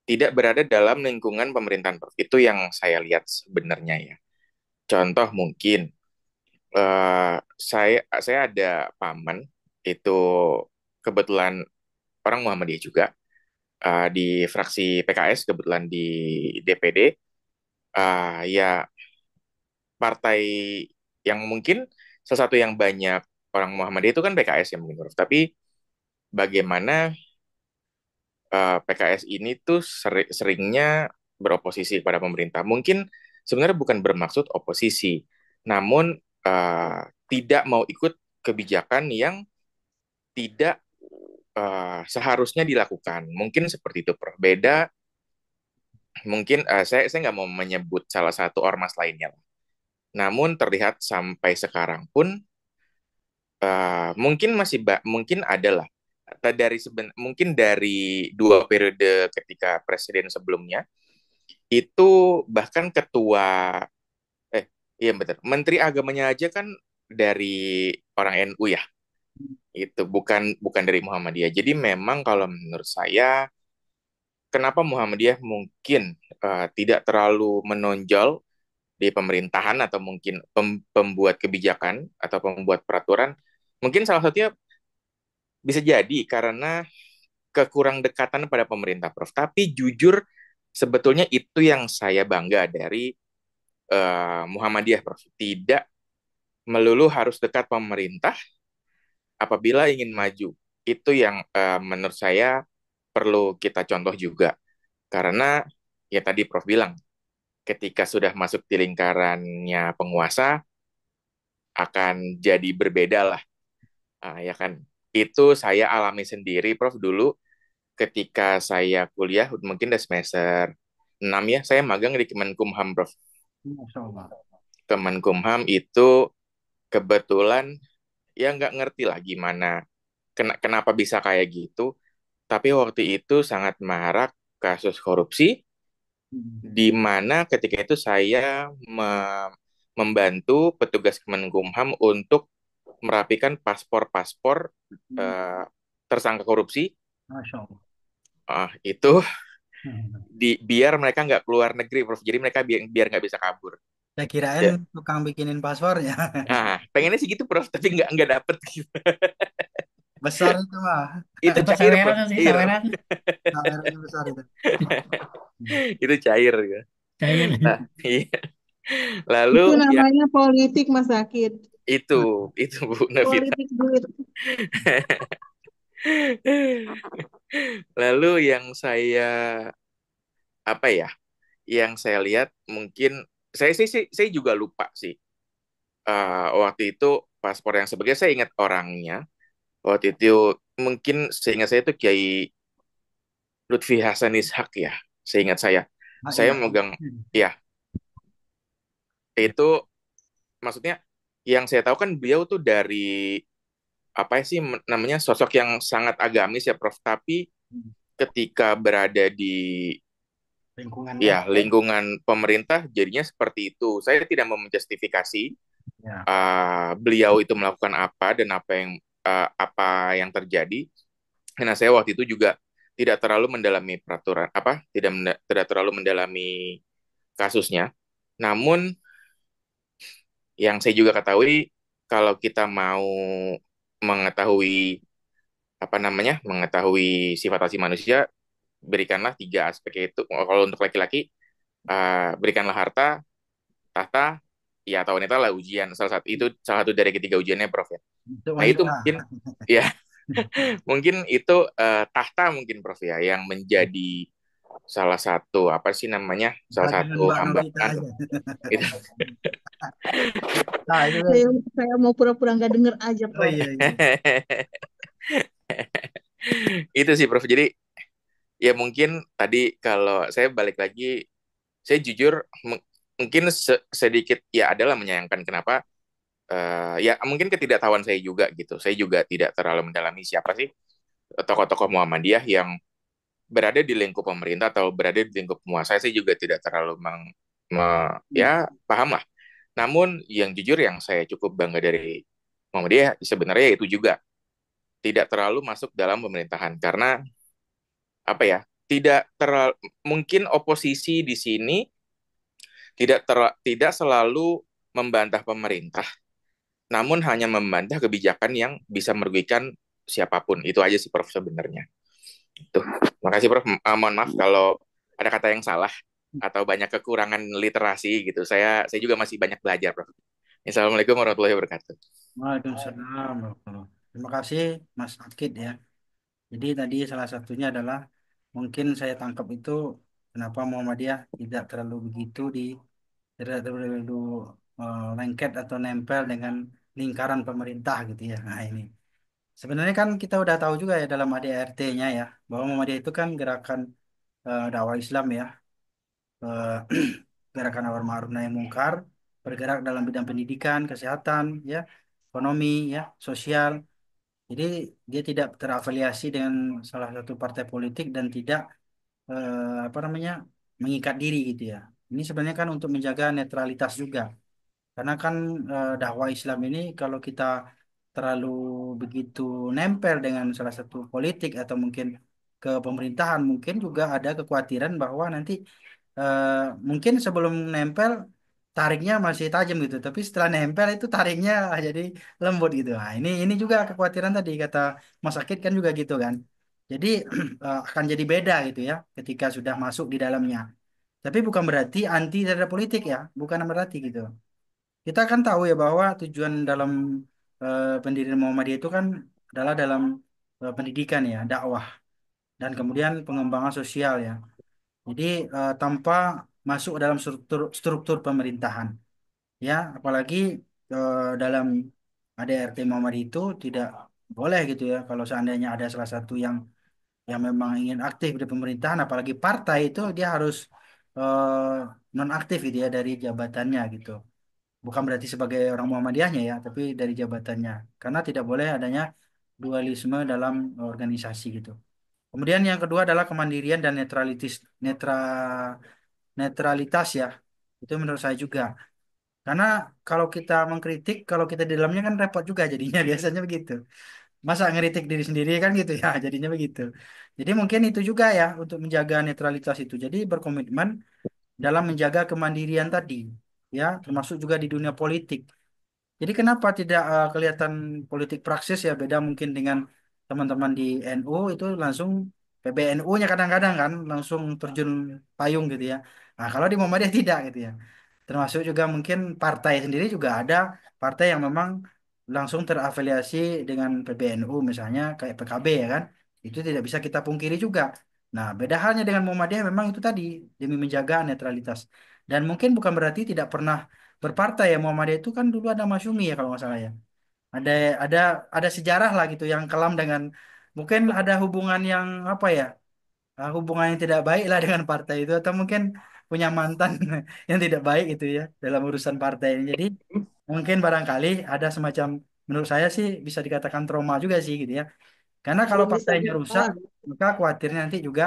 [SPEAKER 5] tidak berada dalam lingkungan pemerintahan. Itu yang saya lihat sebenarnya ya. Contoh mungkin saya ada paman itu kebetulan orang Muhammadiyah juga di fraksi PKS kebetulan di DPD ya partai yang mungkin salah satu yang banyak orang Muhammadiyah itu kan PKS yang mungkin Prof. Tapi bagaimana PKS ini tuh seringnya beroposisi kepada pemerintah. Mungkin sebenarnya bukan bermaksud oposisi, namun tidak mau ikut kebijakan yang tidak seharusnya dilakukan. Mungkin seperti itu, Prof. Beda, mungkin saya nggak mau menyebut salah satu ormas lainnya. Namun terlihat sampai sekarang pun mungkin adalah mungkin dari 2 periode ketika presiden sebelumnya itu bahkan ketua iya betul menteri agamanya aja kan dari orang NU ya, itu bukan dari Muhammadiyah. Jadi memang kalau menurut saya kenapa Muhammadiyah mungkin tidak terlalu menonjol di pemerintahan atau mungkin pembuat kebijakan atau pembuat peraturan, mungkin salah satunya bisa jadi karena kekurang dekatan pada pemerintah, Prof. Tapi jujur, sebetulnya itu yang saya bangga dari Muhammadiyah, Prof. Tidak melulu harus dekat pemerintah apabila ingin maju. Itu yang menurut saya perlu kita contoh juga. Karena ya tadi Prof bilang, ketika sudah masuk di lingkarannya penguasa, akan jadi berbeda lah. Ya kan? Itu saya alami sendiri, Prof, dulu ketika saya kuliah mungkin udah semester 2006 ya, saya magang di Kemenkumham, Prof.
[SPEAKER 1] Masya Allah.
[SPEAKER 5] Kemenkumham itu kebetulan ya nggak ngerti lah gimana, kenapa bisa kayak gitu. Tapi waktu itu sangat marak kasus korupsi,
[SPEAKER 1] Hmm.
[SPEAKER 5] di mana ketika itu saya membantu petugas Kemenkumham untuk merapikan paspor-paspor
[SPEAKER 1] Hmm.
[SPEAKER 5] eh, tersangka korupsi.
[SPEAKER 1] Masya Allah.
[SPEAKER 5] Itu
[SPEAKER 1] Hmm.
[SPEAKER 5] biar mereka nggak keluar negeri, Prof. Jadi mereka biar nggak bisa kabur.
[SPEAKER 1] Saya kirain
[SPEAKER 5] Ya.
[SPEAKER 1] tukang bikinin paspornya.
[SPEAKER 5] Nah, pengennya sih gitu, Prof. Tapi nggak dapet gitu.
[SPEAKER 1] Besar itu mah.
[SPEAKER 5] Itu
[SPEAKER 4] Dapat
[SPEAKER 5] cair,
[SPEAKER 4] saweran
[SPEAKER 5] Prof.
[SPEAKER 4] nanti,
[SPEAKER 5] Cair.
[SPEAKER 4] saweran.
[SPEAKER 1] Kameranya besar itu. Hmm.
[SPEAKER 5] Itu cair ya.
[SPEAKER 4] Cair.
[SPEAKER 5] Nah, iya.
[SPEAKER 6] Itu
[SPEAKER 5] Lalu yang
[SPEAKER 6] namanya politik, Mas Sakit.
[SPEAKER 5] itu Bu Navita.
[SPEAKER 6] Politik duit.
[SPEAKER 5] Lalu yang saya apa ya? Yang saya lihat mungkin saya juga lupa sih. Waktu itu paspor yang sebagai saya ingat orangnya. Waktu itu mungkin seingat saya itu Kiai Lutfi Hasan Ishak ya. Seingat saya.
[SPEAKER 1] Ah,
[SPEAKER 5] Saya
[SPEAKER 1] iya.
[SPEAKER 5] memegang
[SPEAKER 1] Hmm.
[SPEAKER 5] ya, itu maksudnya yang saya tahu kan beliau tuh dari apa sih namanya sosok yang sangat agamis ya Prof. Tapi
[SPEAKER 1] Hmm.
[SPEAKER 5] ketika berada di
[SPEAKER 1] Lingkungan
[SPEAKER 5] ya
[SPEAKER 1] RT.
[SPEAKER 5] lingkungan pemerintah jadinya seperti itu. Saya tidak mau menjustifikasi
[SPEAKER 1] Ya.
[SPEAKER 5] beliau itu melakukan apa dan apa yang terjadi. Karena saya waktu itu juga tidak terlalu mendalami peraturan apa, tidak terlalu mendalami kasusnya. Namun yang saya juga ketahui kalau kita mau mengetahui apa namanya, mengetahui sifat asli manusia, berikanlah tiga aspek itu. Kalau untuk laki-laki, berikanlah harta, tahta, ya atau wanita lah ujian. Salah satu dari ketiga ujiannya, Prof ya.
[SPEAKER 1] Untuk
[SPEAKER 5] Nah itu
[SPEAKER 1] wanita.
[SPEAKER 5] mungkin ya mungkin itu tahta mungkin Prof ya yang menjadi salah satu apa sih namanya, salah
[SPEAKER 1] Dagangan
[SPEAKER 5] satu
[SPEAKER 1] Mbak Novita
[SPEAKER 5] hambatan
[SPEAKER 1] aja.
[SPEAKER 5] itu.
[SPEAKER 1] Nah, itu kan.
[SPEAKER 6] Saya mau pura-pura nggak denger aja,
[SPEAKER 1] Oh
[SPEAKER 6] Prof.
[SPEAKER 1] iya, iya.
[SPEAKER 5] Itu sih Prof. Jadi ya mungkin tadi kalau saya balik lagi, saya jujur mungkin sedikit ya adalah menyayangkan kenapa ya mungkin ketidaktahuan saya juga gitu. Saya juga tidak terlalu mendalami siapa sih tokoh-tokoh Muhammadiyah yang berada di lingkup pemerintah atau berada di lingkup penguasa. Saya juga tidak terlalu ya paham lah. Namun yang jujur yang saya cukup bangga dari Muhammadiyah sebenarnya itu juga tidak terlalu masuk dalam pemerintahan karena apa ya, tidak terlalu mungkin oposisi di sini tidak selalu membantah pemerintah, namun hanya membantah kebijakan yang bisa merugikan siapapun. Itu aja sih Prof sebenarnya. Tuh, makasih Prof. Mohon maaf kalau ada kata yang salah atau banyak kekurangan literasi gitu. Saya juga masih banyak belajar, Prof. Assalamualaikum warahmatullahi wabarakatuh.
[SPEAKER 1] Waalaikumsalam. Terima kasih Mas Akid ya. Jadi tadi salah satunya adalah mungkin saya tangkap itu kenapa Muhammadiyah tidak terlalu lengket atau nempel dengan lingkaran pemerintah gitu ya. Nah ini sebenarnya kan kita udah tahu juga ya dalam ADRT-nya ya bahwa Muhammadiyah itu kan gerakan dakwah Islam ya, eh, gerakan amar ma'ruf nahi munkar, bergerak dalam bidang pendidikan, kesehatan, ya, ekonomi, ya, sosial. Jadi dia tidak terafiliasi dengan salah satu partai politik dan tidak apa namanya mengikat diri gitu ya. Ini sebenarnya kan untuk menjaga netralitas juga. Karena kan dakwah Islam ini kalau kita terlalu begitu nempel dengan salah satu politik atau mungkin ke pemerintahan, mungkin juga ada kekhawatiran bahwa nanti eh, mungkin sebelum nempel tariknya masih tajam gitu, tapi setelah nempel itu tariknya jadi lembut gitu. Nah, ini juga kekhawatiran tadi kata Mas Akid kan juga gitu kan. Jadi akan jadi beda gitu ya ketika sudah masuk di dalamnya. Tapi bukan berarti anti terhadap politik ya, bukan berarti gitu. Kita kan tahu ya bahwa tujuan dalam pendirian Muhammadiyah itu kan adalah dalam pendidikan ya, dakwah dan kemudian pengembangan sosial ya. Jadi tanpa masuk dalam struktur pemerintahan ya, apalagi dalam ADRT Muhammadiyah itu tidak boleh gitu ya kalau seandainya ada salah satu yang memang ingin aktif di pemerintahan apalagi partai itu dia harus nonaktif gitu ya dari jabatannya gitu. Bukan berarti sebagai orang Muhammadiyahnya ya, tapi dari jabatannya. Karena tidak boleh adanya dualisme dalam organisasi gitu. Kemudian yang kedua adalah kemandirian dan netralitas ya. Itu menurut saya juga. Karena kalau kita mengkritik, kalau kita di dalamnya kan repot juga jadinya biasanya begitu. Masa ngeritik diri sendiri kan gitu ya, jadinya begitu. Jadi mungkin itu juga ya untuk menjaga netralitas itu. Jadi berkomitmen dalam menjaga kemandirian tadi, ya, termasuk juga di dunia politik. Jadi kenapa tidak kelihatan politik praksis ya beda mungkin dengan teman-teman di NU itu langsung PBNU-nya kadang-kadang kan langsung terjun payung gitu ya. Nah, kalau di Muhammadiyah tidak gitu ya. Termasuk juga mungkin partai sendiri juga ada partai yang memang langsung terafiliasi dengan PBNU misalnya kayak PKB ya kan. Itu tidak bisa kita pungkiri juga. Nah, beda halnya dengan Muhammadiyah memang itu tadi demi menjaga netralitas. Dan mungkin bukan berarti tidak pernah berpartai ya. Muhammadiyah itu kan dulu ada Masyumi ya kalau nggak salah ya. Ada ada ada sejarah lah gitu yang kelam dengan mungkin ada hubungan yang apa ya, hubungan yang tidak baik lah dengan partai itu atau mungkin punya mantan yang tidak baik itu ya dalam urusan partai ini. Jadi mungkin barangkali ada semacam menurut saya sih bisa dikatakan trauma juga sih gitu ya. Karena kalau
[SPEAKER 6] Belum bisa
[SPEAKER 1] partainya rusak,
[SPEAKER 6] dilepas.
[SPEAKER 1] maka khawatirnya nanti juga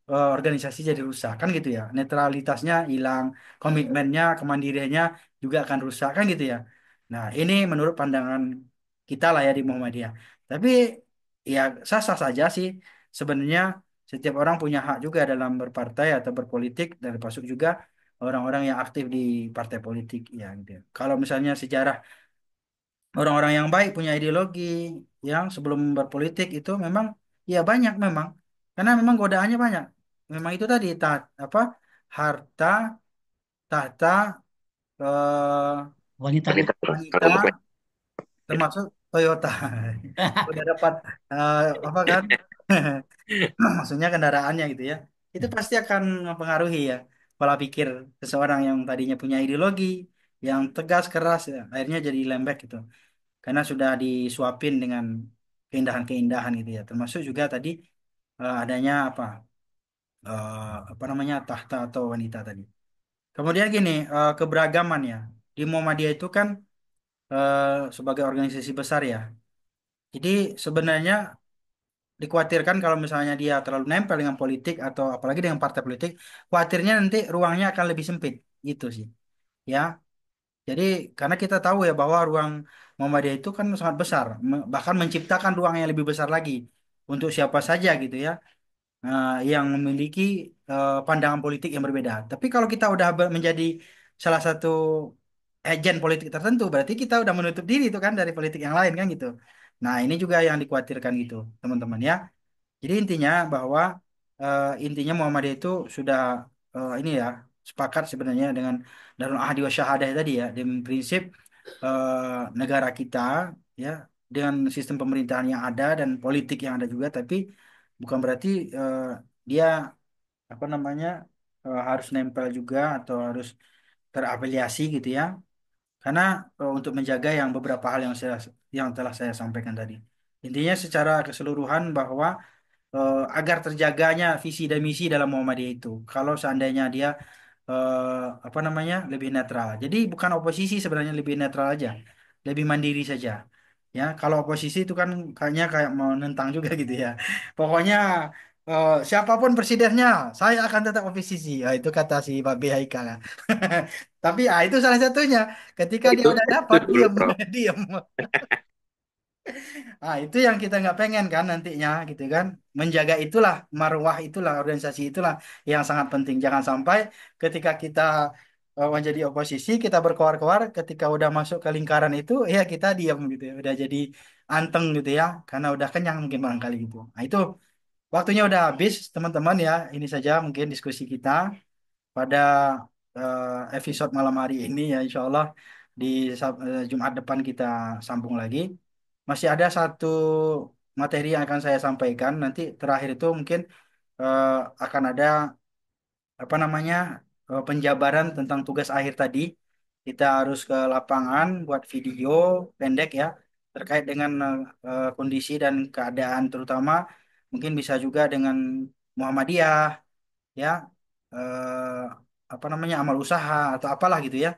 [SPEAKER 1] organisasi jadi rusak kan gitu ya. Netralitasnya hilang, komitmennya, kemandiriannya juga akan rusak kan gitu ya. Nah, ini menurut pandangan kita lah ya di Muhammadiyah. Tapi ya sah-sah saja sih. Sebenarnya setiap orang punya hak juga dalam berpartai atau berpolitik dan termasuk juga orang-orang yang aktif di partai politik ya gitu ya. Kalau misalnya sejarah orang-orang yang baik punya ideologi yang sebelum berpolitik itu memang ya banyak memang karena memang godaannya banyak memang itu tadi apa harta tahta eh,
[SPEAKER 4] Wanita.
[SPEAKER 1] wanita termasuk Toyota udah dapat apa kan maksudnya kendaraannya gitu ya itu pasti akan mempengaruhi ya pola pikir seseorang yang tadinya punya ideologi yang tegas keras ya, akhirnya jadi lembek gitu karena sudah disuapin dengan keindahan-keindahan gitu ya. Termasuk juga tadi adanya apa namanya tahta atau wanita tadi. Kemudian gini keberagaman ya di Muhammadiyah itu kan eh, sebagai organisasi besar ya. Jadi sebenarnya dikhawatirkan kalau misalnya dia terlalu nempel dengan politik atau apalagi dengan partai politik, khawatirnya nanti ruangnya akan lebih sempit gitu sih. Ya, jadi karena kita tahu ya bahwa ruang Muhammadiyah itu kan sangat besar, bahkan menciptakan ruang yang lebih besar lagi untuk siapa saja gitu ya, yang memiliki pandangan politik yang berbeda. Tapi kalau kita udah menjadi salah satu agen politik tertentu, berarti kita udah menutup diri itu kan dari politik yang lain kan gitu. Nah ini juga yang dikhawatirkan gitu teman-teman ya. Jadi intinya bahwa intinya Muhammadiyah itu sudah ini ya sepakat sebenarnya dengan Darul Ahdi wa Syahadah tadi ya dengan prinsip negara kita ya dengan sistem pemerintahan yang ada dan politik yang ada juga tapi bukan berarti dia apa namanya harus nempel juga atau harus terafiliasi gitu ya karena untuk menjaga yang beberapa hal yang telah saya sampaikan tadi intinya secara keseluruhan bahwa agar terjaganya visi dan misi dalam Muhammadiyah itu. Kalau seandainya dia apa namanya lebih netral. Jadi bukan oposisi sebenarnya lebih netral aja, lebih mandiri saja. Ya, kalau oposisi itu kan kayaknya kayak mau nentang juga gitu ya. Pokoknya siapapun presidennya, saya akan tetap oposisi. Ya, itu kata si Pak B. Haikal. Ya. Tapi itu salah satunya. Ketika dia udah
[SPEAKER 5] Itu
[SPEAKER 1] dapat,
[SPEAKER 5] dulu,
[SPEAKER 1] diam,
[SPEAKER 5] Bro.
[SPEAKER 1] diam. Ah, itu yang kita nggak pengen kan nantinya gitu kan. Menjaga itulah marwah itulah organisasi itulah yang sangat penting. Jangan sampai ketika kita menjadi oposisi kita berkoar-koar ketika udah masuk ke lingkaran itu ya kita diam gitu ya. Udah jadi anteng gitu ya karena udah kenyang mungkin barangkali gitu. Nah, itu waktunya udah habis teman-teman ya. Ini saja mungkin diskusi kita pada episode malam hari ini ya insya Allah di Jumat depan kita sambung lagi. Masih ada satu materi yang akan saya sampaikan. Nanti terakhir itu mungkin eh, akan ada apa namanya penjabaran tentang tugas akhir tadi. Kita harus ke lapangan buat video pendek ya terkait dengan kondisi dan keadaan terutama mungkin bisa juga dengan Muhammadiyah ya. apa namanya amal usaha atau apalah gitu ya,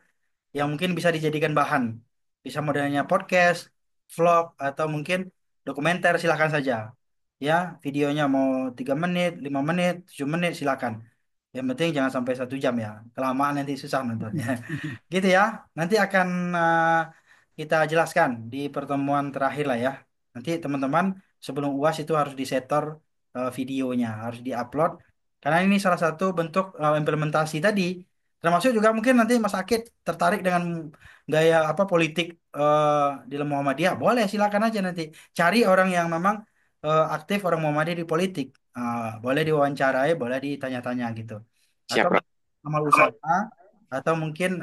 [SPEAKER 1] yang mungkin bisa dijadikan bahan. Bisa modelnya podcast, vlog, atau mungkin dokumenter, silakan saja. Ya, videonya mau 3 menit, 5 menit, 7 menit, silakan. Yang penting jangan sampai 1 jam ya. Kelamaan nanti susah nontonnya. Gitu ya. Nanti akan kita jelaskan di pertemuan terakhir lah ya. Nanti teman-teman sebelum UAS itu harus disetor videonya, harus diupload. Karena ini salah satu bentuk implementasi tadi. Termasuk juga mungkin nanti Mas Akid tertarik dengan gaya apa politik di Muhammadiyah. Boleh, silakan aja nanti. Cari orang yang memang aktif, orang Muhammadiyah di politik. Boleh diwawancarai, boleh ditanya-tanya gitu.
[SPEAKER 5] Siap,
[SPEAKER 1] Atau
[SPEAKER 5] Prof.
[SPEAKER 1] amal usaha, atau mungkin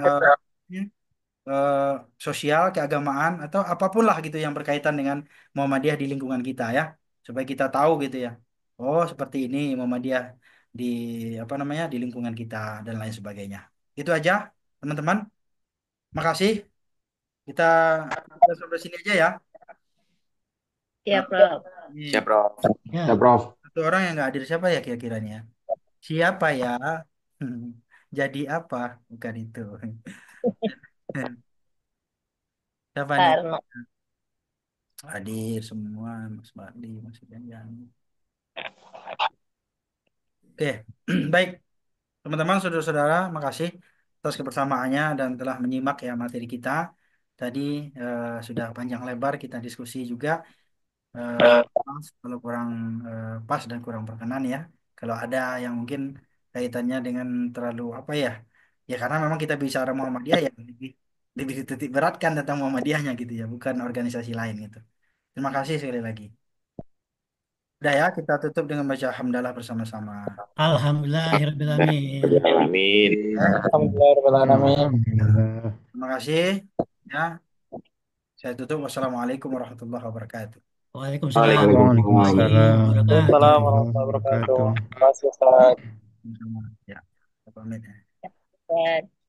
[SPEAKER 1] eh, sosial, keagamaan, atau apapun lah gitu yang berkaitan dengan Muhammadiyah di lingkungan kita ya, supaya kita tahu gitu ya. Oh, seperti ini Muhammadiyah di apa namanya di lingkungan kita dan lain sebagainya. Itu aja, teman-teman. Makasih. Kita, kita sampai sini aja ya.
[SPEAKER 3] Iya,
[SPEAKER 1] Nah,
[SPEAKER 3] Prof.
[SPEAKER 5] Siap,
[SPEAKER 1] ini
[SPEAKER 5] Prof.
[SPEAKER 4] Ya,
[SPEAKER 7] Ya, Prof.
[SPEAKER 1] satu orang yang nggak hadir siapa ya kira-kiranya? Siapa ya? Jadi apa? Bukan itu. Siapa nih?
[SPEAKER 3] Karena
[SPEAKER 1] Hadir semua, Mas Bakdi, Mas Ganjar. Oke, baik. Teman-teman, saudara-saudara, makasih atas kebersamaannya dan telah menyimak ya materi kita. Tadi sudah panjang lebar kita diskusi juga. Maaf kalau kurang pas dan kurang berkenan ya. Kalau ada yang mungkin kaitannya dengan terlalu apa ya? Ya karena memang kita bicara Muhammadiyah ya lebih lebih dititik beratkan tentang Muhammadiyahnya gitu ya, bukan organisasi lain gitu. Terima kasih sekali lagi. Udah ya, kita tutup dengan baca hamdalah bersama-sama.
[SPEAKER 4] alhamdulillahirobbilalamin.
[SPEAKER 5] Amin.
[SPEAKER 1] Ya,
[SPEAKER 7] Alhamdulillahirrahmanirrahim.
[SPEAKER 1] terima kasih. Ya, saya tutup. Wassalamualaikum warahmatullahi wabarakatuh.
[SPEAKER 4] Waalaikumsalam warahmatullahi
[SPEAKER 7] Waalaikumsalam
[SPEAKER 4] wabarakatuh.
[SPEAKER 7] warahmatullahi
[SPEAKER 8] Waalaikumsalam warahmatullahi
[SPEAKER 7] wabarakatuh.
[SPEAKER 8] wabarakatuh. Terima kasih, Ustaz.
[SPEAKER 1] Ya, kita pamit ya.
[SPEAKER 3] Ustaz.